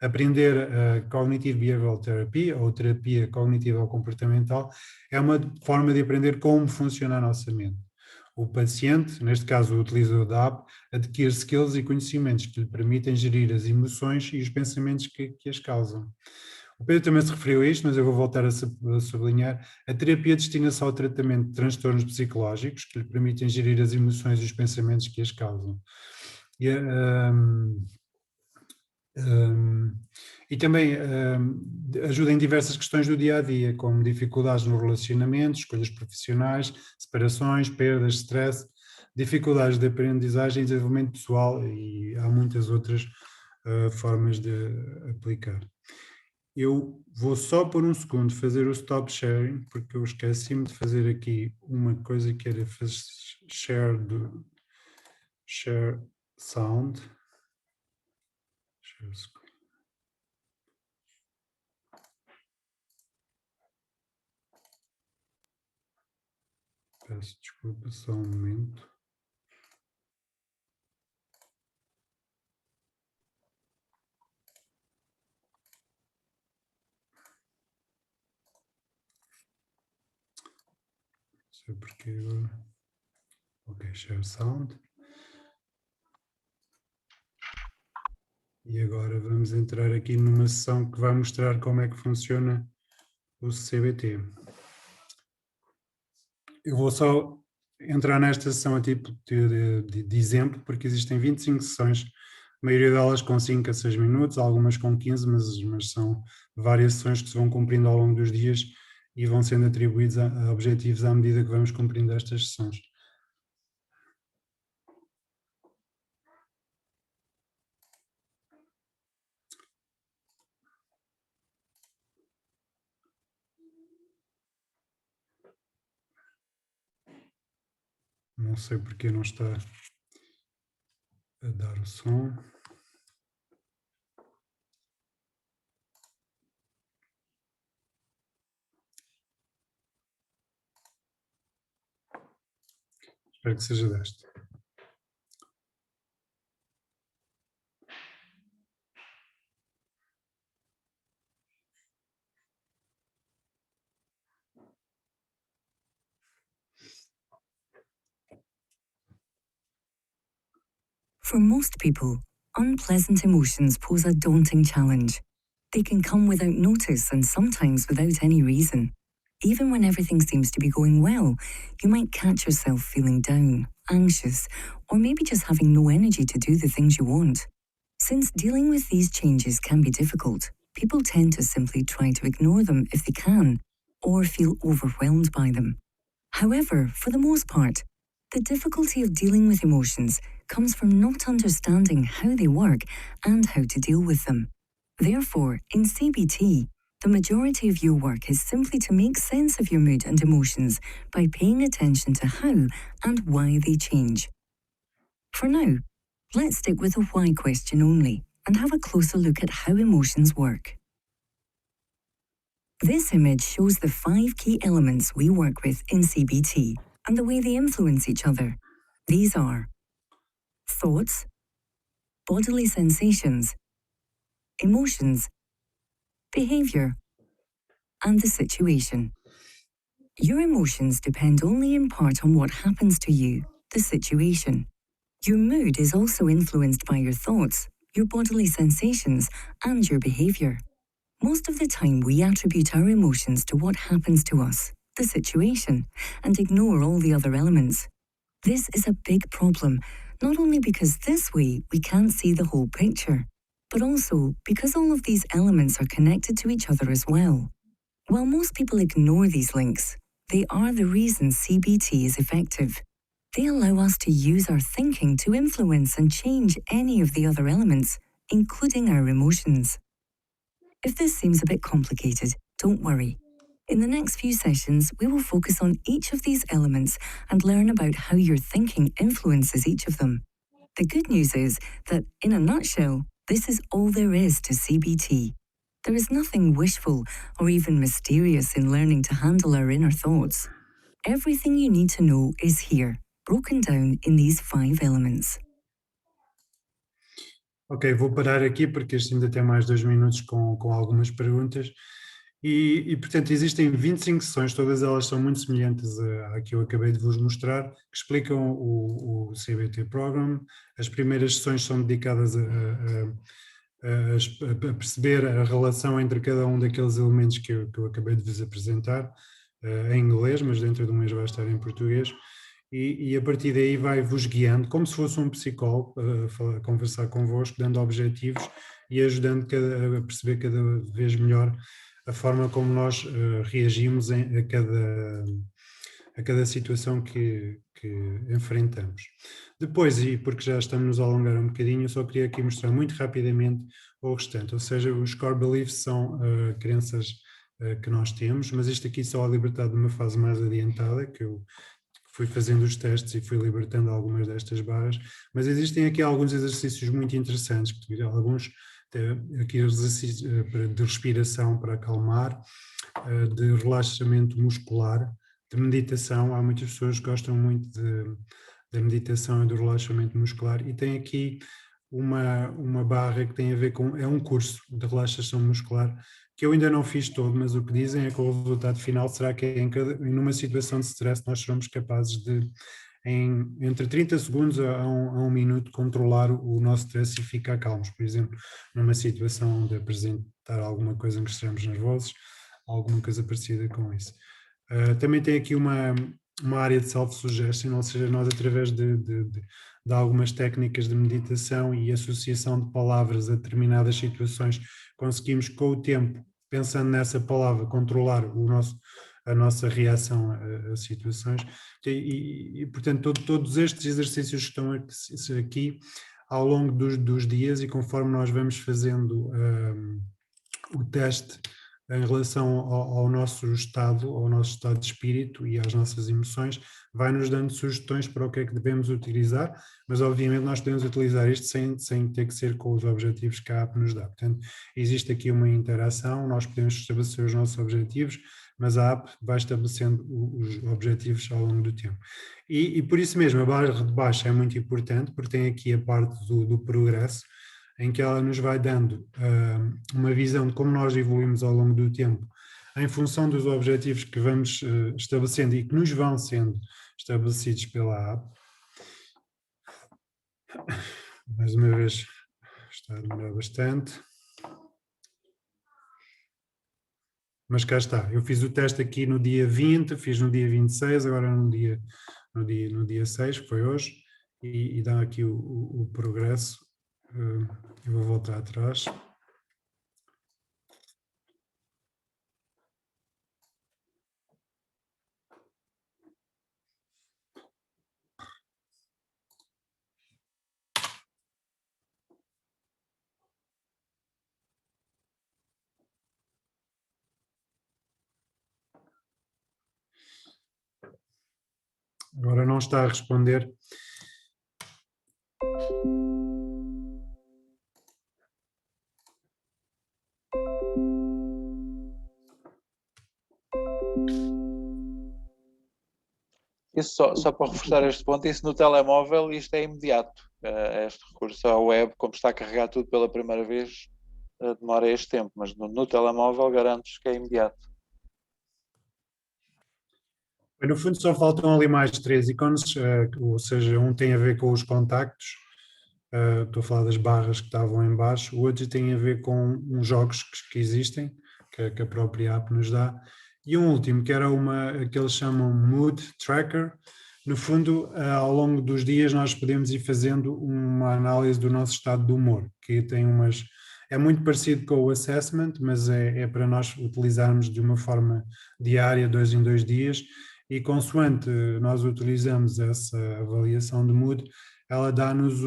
Aprender a Cognitive Behavioral Therapy, ou terapia cognitiva ou comportamental, é uma forma de aprender como funciona a nossa mente. O paciente, neste caso o utilizador da app, adquire skills e conhecimentos que lhe permitem gerir as emoções e os pensamentos que as causam. O Pedro também se referiu a isto, mas eu vou voltar a sublinhar. A terapia destina-se ao tratamento de transtornos psicológicos que lhe permitem gerir as emoções e os pensamentos que as causam. E também ajuda em diversas questões do dia a dia, como dificuldades no relacionamento, escolhas profissionais, separações, perdas, stress, dificuldades de aprendizagem e desenvolvimento pessoal, e há muitas outras formas de aplicar. Eu vou só por um segundo fazer o stop sharing, porque eu esqueci-me de fazer aqui uma coisa que era fazer share sound. Share screen. Peço desculpa, só um momento. Não sei porque agora. Ok, share sound. E agora vamos entrar aqui numa sessão que vai mostrar como é que funciona o CBT. Eu vou só entrar nesta sessão a tipo de exemplo, porque existem 25 sessões, a maioria delas com 5 a 6 minutos, algumas com 15, mas são várias sessões que se vão cumprindo ao longo dos dias e vão sendo atribuídos a objetivos à medida que vamos cumprindo estas sessões. Não sei porque não está a dar o som. Espero que seja desta. For most people, unpleasant emotions pose a daunting challenge. They can come without notice and sometimes without any reason. Even when everything seems to be going well, you might catch yourself feeling down, anxious, or maybe just having no energy to do the things you want. Since dealing with these changes can be difficult, people tend to simply try to ignore them if they can, or feel overwhelmed by them. However, for the most part, the difficulty of dealing with emotions comes from not understanding how they work and how to deal with them. Therefore, in CBT, the majority of your work is simply to make sense of your mood and emotions by paying attention to how and why they change. For now, let's stick with the why question only and have a closer look at how emotions work. This image shows the 5 key elements we work with in CBT and the way they influence each other. These are thoughts, bodily sensations, emotions, behavior, and the situation. Your emotions depend only in part on what happens to you, the situation. Your mood is also influenced by your thoughts, your bodily sensations, and your behavior. Most of the time, we attribute our emotions to what happens to us, the situation, and ignore all the other elements. This is a big problem, not only because this way we can't see the whole picture, but also because all of these elements are connected to each other as well. While most people ignore these links, they are the reason CBT is effective. They allow us to use our thinking to influence and change any of the other elements, including our emotions. If this seems a bit complicated, don't worry. In the next few sessions, we will focus on each of these elements and learn about how your thinking influences each of them. The good news is that, in a nutshell, this is all there is to CBT. There is nothing wishful or even mysterious in learning to handle our inner thoughts. Everything you need to know is here, broken down in these 5 elements. Ok, vou parar aqui porque este ainda tem mais 2 minutos com algumas perguntas. Portanto, existem 25 sessões, todas elas são muito semelhantes à que eu acabei de vos mostrar, que explicam o CBT Program. As primeiras sessões são dedicadas a perceber a relação entre cada um daqueles elementos que eu acabei de vos apresentar, em inglês, mas dentro de um mês vai estar em português. E a partir daí vai-vos guiando, como se fosse um psicólogo, a conversar convosco, dando objetivos e ajudando a perceber cada vez melhor a forma como nós reagimos a cada situação que enfrentamos. Depois, e porque já estamos a alongar um bocadinho, eu só queria aqui mostrar muito rapidamente o restante, ou seja, os core beliefs são crenças que nós temos, mas isto aqui só é libertado numa fase mais adiantada, que eu fui fazendo os testes e fui libertando algumas destas barras, mas existem aqui alguns exercícios muito interessantes, alguns aqui exercícios de respiração para acalmar, de relaxamento muscular, de meditação. Há muitas pessoas que gostam muito da meditação e do relaxamento muscular, e tem aqui uma barra que tem a ver com, é um curso de relaxação muscular, que eu ainda não fiz todo, mas o que dizem é que o resultado final será que em uma situação de stress nós seremos capazes de, entre 30 segundos a um minuto, controlar o nosso stress e ficar calmos. Por exemplo, numa situação de apresentar alguma coisa em que estejamos nervosos, alguma coisa parecida com isso. Também tem aqui uma área de self-suggestion, ou seja, nós através de algumas técnicas de meditação e associação de palavras a determinadas situações, conseguimos com o tempo, pensando nessa palavra, controlar a nossa reação a situações. Portanto, todos estes exercícios estão aqui ao longo dos dias, e conforme nós vamos fazendo o teste em relação ao nosso estado de espírito e às nossas emoções, vai-nos dando sugestões para o que é que devemos utilizar, mas obviamente nós podemos utilizar isto sem ter que ser com os objetivos que a app nos dá. Portanto, existe aqui uma interação, nós podemos estabelecer os nossos objetivos, mas a app vai estabelecendo os objetivos ao longo do tempo. E por isso mesmo, a barra de baixo é muito importante, porque tem aqui a parte do progresso, em que ela nos vai dando uma visão de como nós evoluímos ao longo do tempo, em função dos objetivos que vamos estabelecendo e que nos vão sendo estabelecidos pela app. Mais uma vez, está a demorar bastante. Mas cá está, eu fiz o teste aqui no dia 20, fiz no dia 26, agora no dia 6, que foi hoje, e dá aqui o progresso. Eu vou voltar atrás. Agora não está a responder. Isso só para reforçar este ponto, isso no telemóvel isto é imediato. Este recurso à web, como está a carregar tudo pela primeira vez, demora este tempo, mas no telemóvel garanto-vos que é imediato. No fundo só faltam ali mais 3 ícones, ou seja, um tem a ver com os contactos, estou a falar das barras que estavam em baixo, o outro tem a ver com uns jogos que existem, que a própria app nos dá, e um último que era que eles chamam Mood Tracker. No fundo, ao longo dos dias nós podemos ir fazendo uma análise do nosso estado de humor, que tem é muito parecido com o assessment, mas é para nós utilizarmos de uma forma diária, 2 em 2 dias, e consoante nós utilizamos essa avaliação de mood, ela dá-nos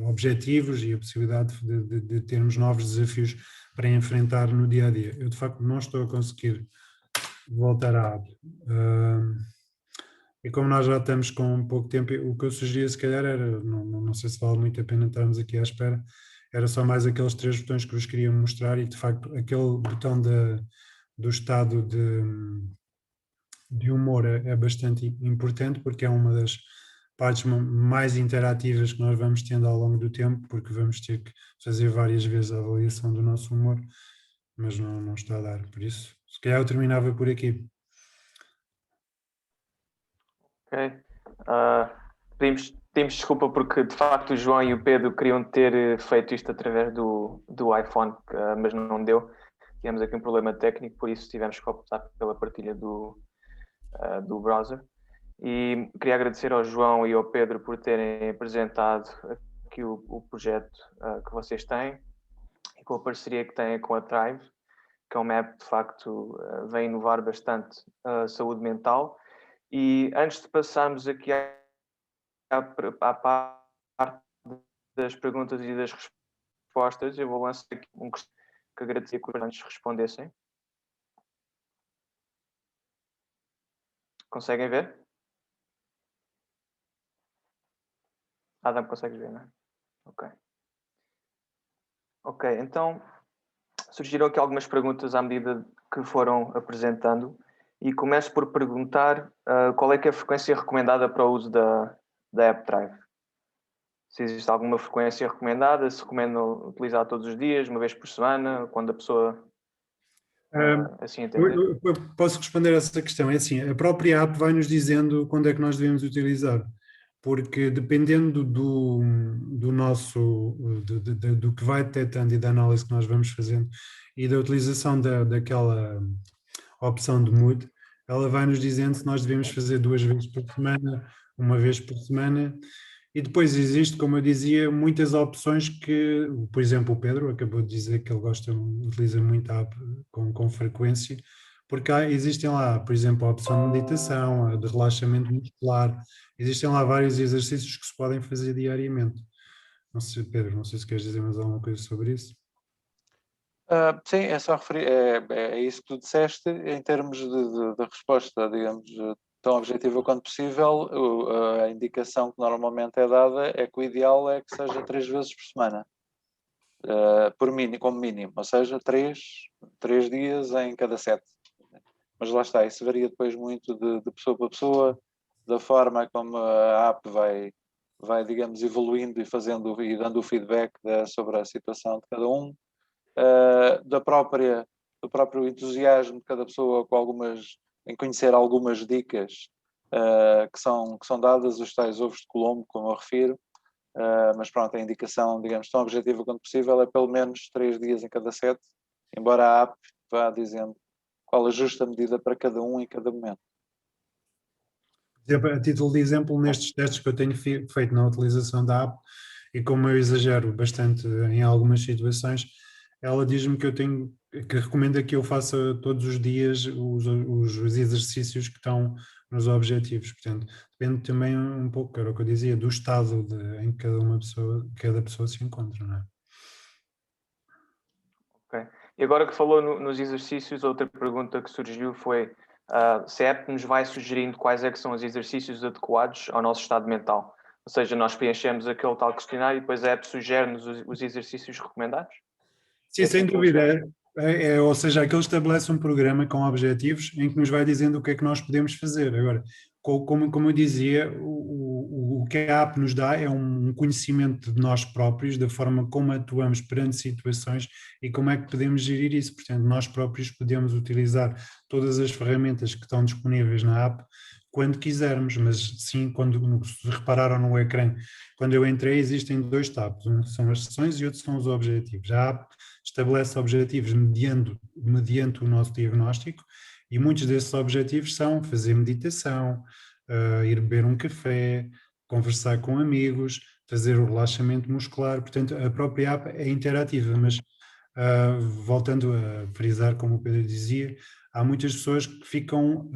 objetivos e a possibilidade de termos novos desafios para enfrentar no dia a dia. Eu de facto não estou a conseguir voltar à app. E como nós já estamos com pouco tempo, o que eu sugeria se calhar era, não sei se vale muito a pena estarmos aqui à espera, era só mais aqueles 3 botões que vos queria mostrar e de facto aquele botão do estado de humor é bastante importante, porque é uma das partes mais interativas que nós vamos tendo ao longo do tempo, porque vamos ter que fazer várias vezes a avaliação do nosso humor, mas não está a dar, por isso se calhar eu terminava por aqui. Ok. Pedimos desculpa porque de facto o João e o Pedro queriam ter feito isto através do iPhone, mas não deu. Tivemos aqui um problema técnico, por isso tivemos que optar pela partilha do browser. E queria agradecer ao João e ao Pedro por terem apresentado aqui o projeto que vocês têm e com a parceria que têm com a Thrive, que é uma app de facto vem inovar bastante a saúde mental. E antes de passarmos aqui à parte das perguntas e das respostas, eu vou lançar aqui um que agradecia que os participantes respondessem. Conseguem ver? Adam, consegues ver, não é? Ok. Ok, então surgiram aqui algumas perguntas à medida que foram apresentando e começo por perguntar qual é que é a frequência recomendada para o uso da App Thrive. Se existe alguma frequência recomendada, se recomendam utilizar todos os dias, uma vez por semana, quando a pessoa assim entender? Eu posso responder a essa questão. É assim, a própria app vai nos dizendo quando é que nós devemos utilizar, porque dependendo do nosso, do que vai detectando e da análise que nós vamos fazendo e da utilização daquela opção de mood, ela vai nos dizendo se nós devemos fazer 2 vezes por semana, 1 vez por semana. E depois existe, como eu dizia, muitas opções que, por exemplo, o Pedro acabou de dizer que ele utiliza muito a app com frequência, porque existem lá, por exemplo, a opção de meditação, a de relaxamento muscular, existem lá vários exercícios que se podem fazer diariamente. Não sei, Pedro, não sei se queres dizer mais alguma coisa sobre isso. Sim, é só referir, é isso que tu disseste em termos de resposta, digamos, tão objetiva quanto possível. A indicação que normalmente é dada é que o ideal é que seja 3 vezes por semana, como mínimo, ou seja, 3 dias em cada 7. Mas lá está, isso varia depois muito de pessoa para pessoa, da forma como a app vai, digamos, evoluindo e dando o feedback sobre a situação de cada um. Do próprio entusiasmo de cada pessoa em conhecer algumas dicas que são dadas, os tais ovos de Colombo, como eu refiro, mas pronto, a indicação, digamos, tão objetiva quanto possível é pelo menos 3 dias em cada 7, embora a app vá dizendo qual a justa medida para cada um em cada momento. A título de exemplo, nestes testes que eu tenho feito na utilização da app, e como eu exagero bastante em algumas situações, ela diz-me que recomenda que eu faça todos os dias os exercícios que estão nos objetivos. Portanto, depende também um pouco, era o que eu dizia, do estado em que cada pessoa se encontra, não é? Ok. E agora que falou nos exercícios, outra pergunta que surgiu foi se a app nos vai sugerindo quais é que são os exercícios adequados ao nosso estado mental. Ou seja, nós preenchemos aquele tal questionário e depois a app sugere-nos os exercícios recomendados? Sim, É sem assim que dúvida. Ou seja, aquele estabelece um programa com objetivos em que nos vai dizendo o que é que nós podemos fazer. Agora, como eu dizia, o que a app nos dá é um conhecimento de nós próprios, da forma como atuamos perante situações e como é que podemos gerir isso. Portanto, nós próprios podemos utilizar todas as ferramentas que estão disponíveis na app quando quisermos, mas sim, se repararam no ecrã, quando eu entrei existem 2 tabs, um são as sessões e outro são os objetivos. A app estabelece objetivos mediante o nosso diagnóstico e muitos desses objetivos são fazer meditação, ir beber um café, conversar com amigos, fazer o relaxamento muscular. Portanto, a própria app é interativa, mas voltando a frisar, como o Pedro dizia, há muitas pessoas que ficam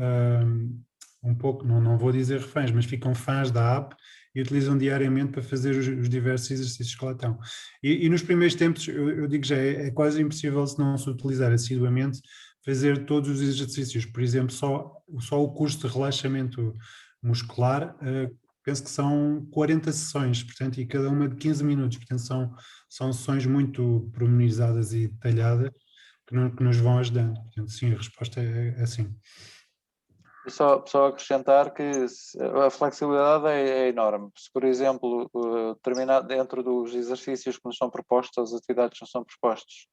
um pouco, não vou dizer reféns, mas ficam fãs da app e utilizam diariamente para fazer os diversos exercícios que lá estão. E nos primeiros tempos, eu digo já, é quase impossível, se não se utilizar assiduamente, fazer todos os exercícios. Por exemplo, só o curso de relaxamento muscular, penso que são 40 sessões, portanto, e cada uma de 15 minutos. Portanto, são sessões muito pormenorizadas e detalhadas que nos vão ajudando. Portanto, sim, a resposta é assim. E só acrescentar que a flexibilidade é enorme. Se, por exemplo, dentro dos exercícios que nos são propostos, as atividades que nos são propostos,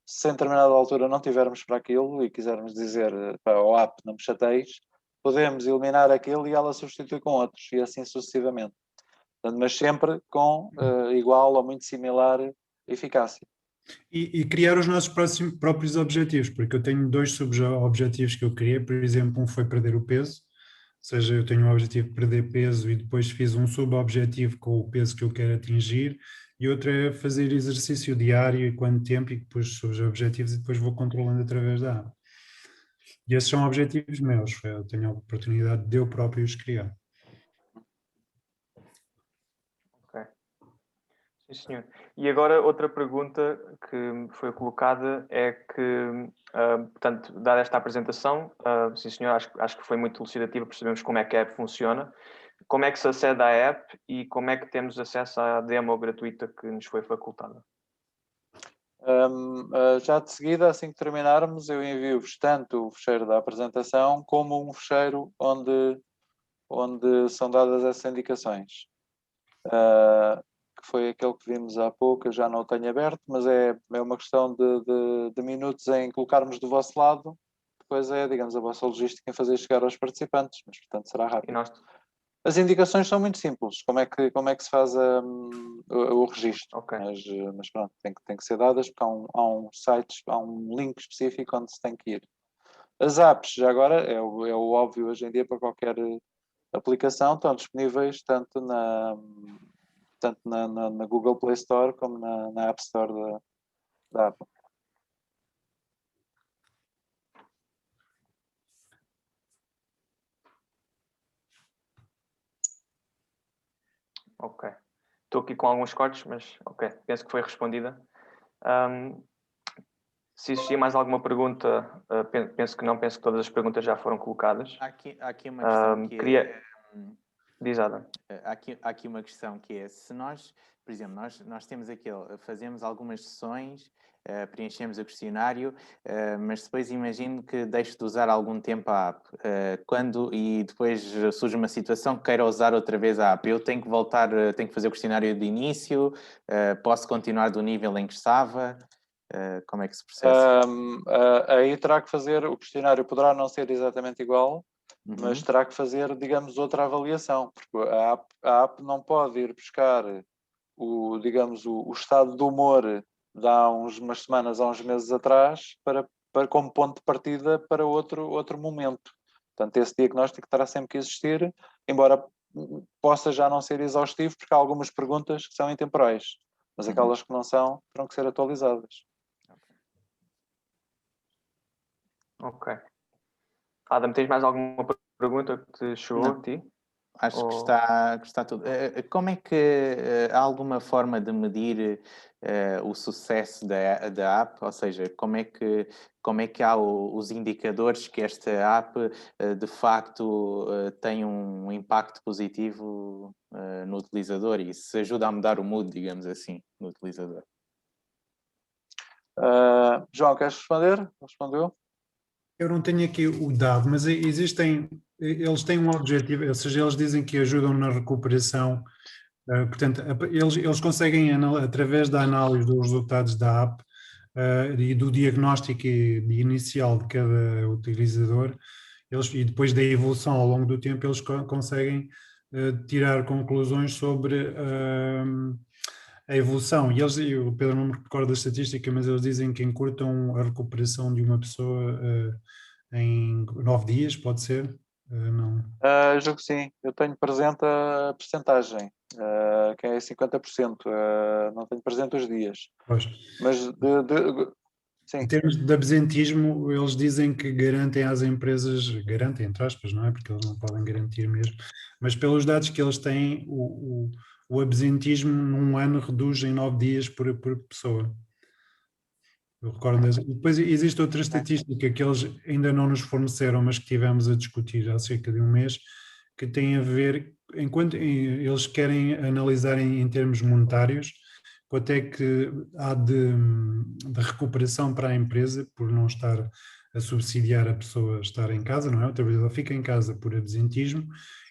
se em determinada altura não tivermos para aquilo e quisermos dizer ao app não me chateis, podemos eliminar aquilo e ela substitui com outros, e assim sucessivamente. Portanto, mas sempre com igual ou muito similar eficácia. E criar os nossos próprios objetivos, porque eu tenho 2 sub-objetivos que eu criei, por exemplo, um foi perder o peso, ou seja, eu tenho um objetivo de perder peso e depois fiz um sub-objetivo com o peso que eu quero atingir, e outro é fazer exercício diário e quanto tempo, e depois sobre os objetivos e depois vou controlando através da app. E esses são objetivos meus, eu tenho a oportunidade de eu próprio os criar. Ok. Sim, senhor. E agora outra pergunta que foi colocada é que, portanto, dada esta apresentação, sim senhor, acho que foi muito elucidativa, percebemos como é que a app funciona, como é que se acede à app e como é que temos acesso à demo gratuita que nos foi facultada. Já de seguida, assim que terminarmos, eu envio-vos tanto o fecheiro da apresentação como um fecheiro onde são dadas essas indicações. Que foi aquele que vimos há pouco, eu já não o tenho aberto, mas é uma questão de minutos em colocarmos do vosso lado, depois é, digamos, a vossa logística em fazer chegar aos participantes, mas portanto será rápido. E nós... As indicações são muito simples, como é que se faz o registro, Okay. mas pronto, tem que ser dadas porque há um site, há um link específico onde se tem que ir. As apps, já agora, é o óbvio hoje em dia para qualquer aplicação, estão disponíveis tanto na Google Play Store como na App Store da Apple. Ok. Estou aqui com alguns cortes, mas ok, penso que foi respondida. Se existir mais alguma pergunta, penso que todas as perguntas já foram colocadas. Há aqui uma questão Diz, Adam. há aqui uma questão que é, se nós, por exemplo, nós temos fazemos algumas sessões, preenchemos o questionário, mas depois imagino que deixe de usar algum tempo a app. E depois surge uma situação que queira usar outra vez a app. Eu tenho que voltar, tenho que fazer o questionário de início, posso continuar do nível em que estava? Como é que se processa? Aí terá que fazer, o questionário poderá não ser exatamente igual, mas terá que fazer, digamos, outra avaliação, porque a app não pode ir buscar o estado de humor de há umas semanas, há uns meses atrás, como ponto de partida para outro momento. Portanto, esse diagnóstico terá sempre que existir, embora possa já não ser exaustivo, porque há algumas perguntas que são intemporais, mas aquelas que não são, terão que ser atualizadas. Ok. Adam, tens mais alguma pergunta que te chegou Não. a ti? Acho que está tudo. Como é que há alguma forma de medir o sucesso da app? Ou seja, como é que há os indicadores que esta app de facto tem um impacto positivo no utilizador e se ajuda a mudar o mood, digamos assim, no utilizador? João, queres responder? Respondeu? Eu não tenho aqui o dado, mas eles têm um objetivo, ou seja, eles dizem que ajudam na recuperação. Portanto, eles conseguem, através da análise dos resultados da app e do diagnóstico inicial de cada utilizador, e depois da evolução ao longo do tempo, eles conseguem tirar conclusões sobre a evolução. E o Pedro não me recorda da estatística, mas eles dizem que encurtam a recuperação de uma pessoa em 9 dias, pode ser? Não. Julgo que sim. Eu tenho presente a percentagem, que é 50%. Não tenho presente os dias. Pois. Mas sim. Em termos de abesentismo, eles dizem que garantem às empresas, garantem entre aspas, não é? Porque eles não podem garantir mesmo, mas pelos dados que eles têm, o abesentismo num ano reduz em 9 dias por pessoa. Eu recordo dessa. E depois existe outra estatística que eles ainda não nos forneceram, mas que tivemos a discutir há cerca de um mês, que tem a ver, enquanto eles querem analisar em termos monetários, quanto é que há de recuperação para a empresa por não estar a subsidiar a pessoa estar em casa, não é? Outra vez ela fica em casa por absentismo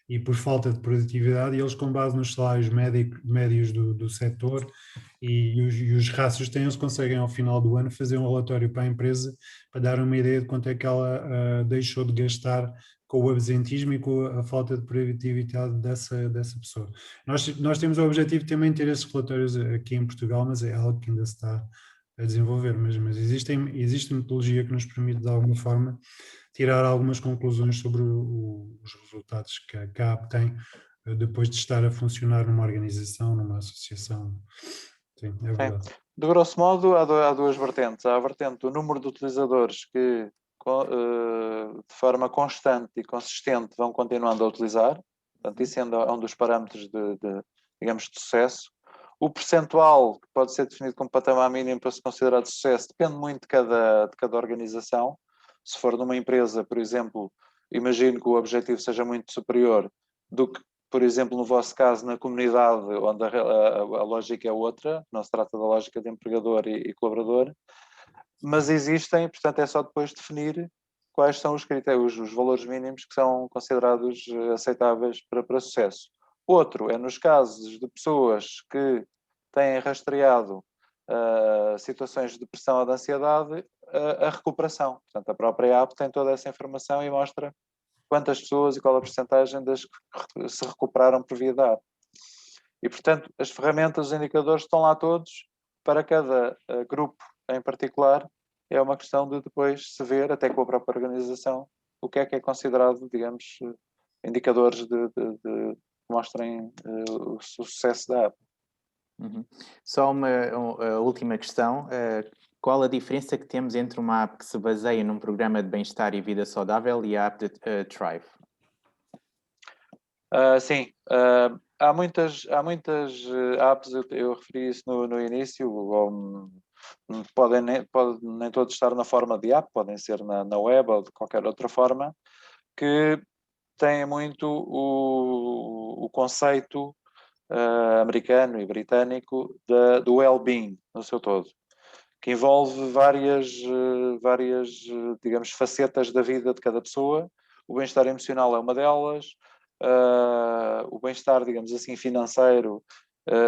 e por falta de produtividade, e eles, com base nos salários médios do setor e os rácios têm, eles conseguem ao final do ano fazer um relatório para a empresa para dar uma ideia de quanto é que ela deixou de gastar com o absentismo e com a falta de produtividade dessa pessoa. Nós temos o objetivo também de ter esses relatórios aqui em Portugal, mas é algo que ainda se está a desenvolver, mas existe metodologia que nos permite de alguma forma tirar algumas conclusões sobre os resultados que a app tem depois de estar a funcionar numa organização, numa associação. Sim, é verdade. Sim. De grosso modo, há duas vertentes. Há a vertente do número de utilizadores que de forma constante e consistente vão continuando a utilizar. Portanto, isso é um dos parâmetros digamos, de sucesso. O percentual, que pode ser definido como patamar mínimo para se considerar de sucesso, depende muito de cada organização. Se for numa empresa, por exemplo, imagino que o objetivo seja muito superior do que, por exemplo, no vosso caso, na comunidade, onde a lógica é outra, não se trata da lógica de empregador e colaborador, mas existem, portanto, é só depois definir quais são os critérios, os valores mínimos que são considerados aceitáveis para sucesso. Outro é nos casos de pessoas que têm rastreado situações de depressão ou de ansiedade, a recuperação. Portanto, a própria app tem toda essa informação e mostra quantas pessoas e qual a percentagem das que se recuperaram por via da app. E, portanto, as ferramentas, os indicadores estão lá todos, para cada grupo em particular. É uma questão de depois se ver, até com a própria organização, o que é considerado, digamos, indicadores que mostrem o sucesso da app. Só uma última questão. Qual a diferença que temos entre uma app que se baseia num programa de bem-estar e vida saudável e a app de Thrive? Sim, há muitas apps, eu referi isso no início, podem nem todos estar na forma de app, podem ser na web ou de qualquer outra forma, que têm muito o conceito americano e britânico do well-being no seu todo, que envolve várias, digamos, facetas da vida de cada pessoa. O bem-estar emocional é uma delas, o bem-estar, digamos assim, financeiro,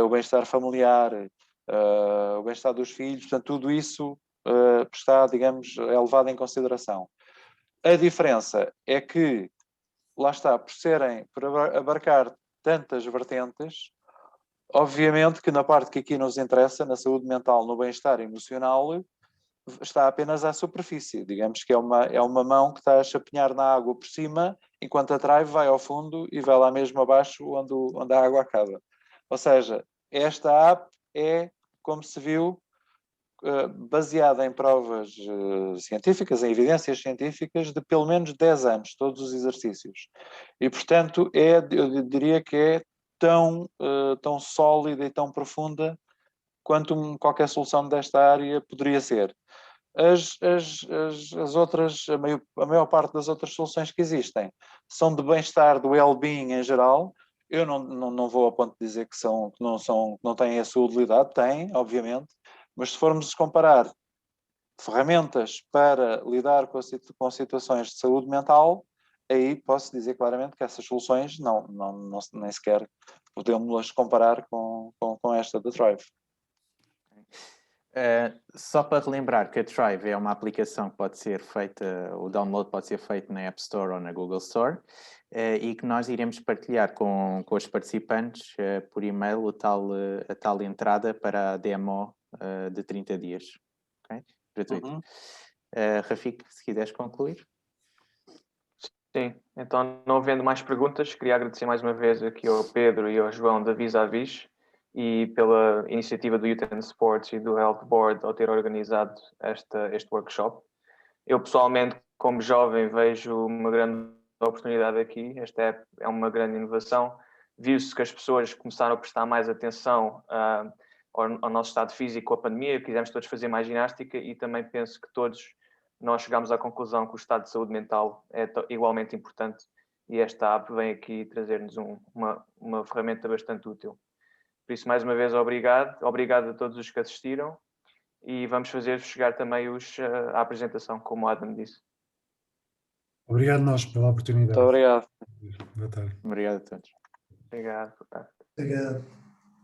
o bem-estar familiar, o bem-estar dos filhos, portanto, tudo isso está, digamos, é levado em consideração. A diferença é que, lá está, por abarcar tantas vertentes, obviamente que na parte que aqui nos interessa, na saúde mental, no bem-estar emocional, está apenas à superfície. Digamos que é uma mão que está a chapinhar na água por cima, enquanto a drive vai ao fundo e vai lá mesmo abaixo onde a água acaba. Ou seja, esta app é, como se viu, baseada em provas científicas, em evidências científicas de pelo menos 10 anos, todos os exercícios. E, portanto, eu diria que é tão sólida e tão profunda quanto qualquer solução desta área poderia ser. As outras, a maior parte das outras soluções que existem são de bem-estar, do well-being em geral. Eu não vou a ponto de dizer que não têm a sua utilidade, têm, obviamente, mas se formos comparar ferramentas para lidar com situações de saúde mental, aí posso dizer claramente que essas soluções nem sequer podemos comparar com esta da Thrive. Só para relembrar que a Thrive é uma aplicação que pode ser feita, o download pode ser feito na App Store ou na Google Store, e que nós iremos partilhar com os participantes por e-mail a tal entrada para a demo de 30 dias. Okay? Gratuito. Uhum. Rafik, se quiseres concluir. Sim, então não havendo mais perguntas, queria agradecer mais uma vez aqui ao Pedro e ao João da Vis-a-Vis e pela iniciativa do Youth and Sports e do Health Board ao ter organizado este workshop. Eu pessoalmente, como jovem, vejo uma grande oportunidade aqui. Esta app é uma grande inovação. Viu-se que as pessoas começaram a prestar mais atenção ao nosso estado físico com a pandemia, quisemos todos fazer mais ginástica e também penso que todos nós chegámos à conclusão que o estado de saúde mental é igualmente importante e esta app vem aqui trazer-nos uma ferramenta bastante útil. Por isso, mais uma vez, obrigado a todos os que assistiram e vamos fazer chegar também a apresentação, como o Adam disse. Obrigado nós pela oportunidade. Muito obrigado. Boa tarde. Obrigado a todos. Obrigado, boa tarde. Obrigado.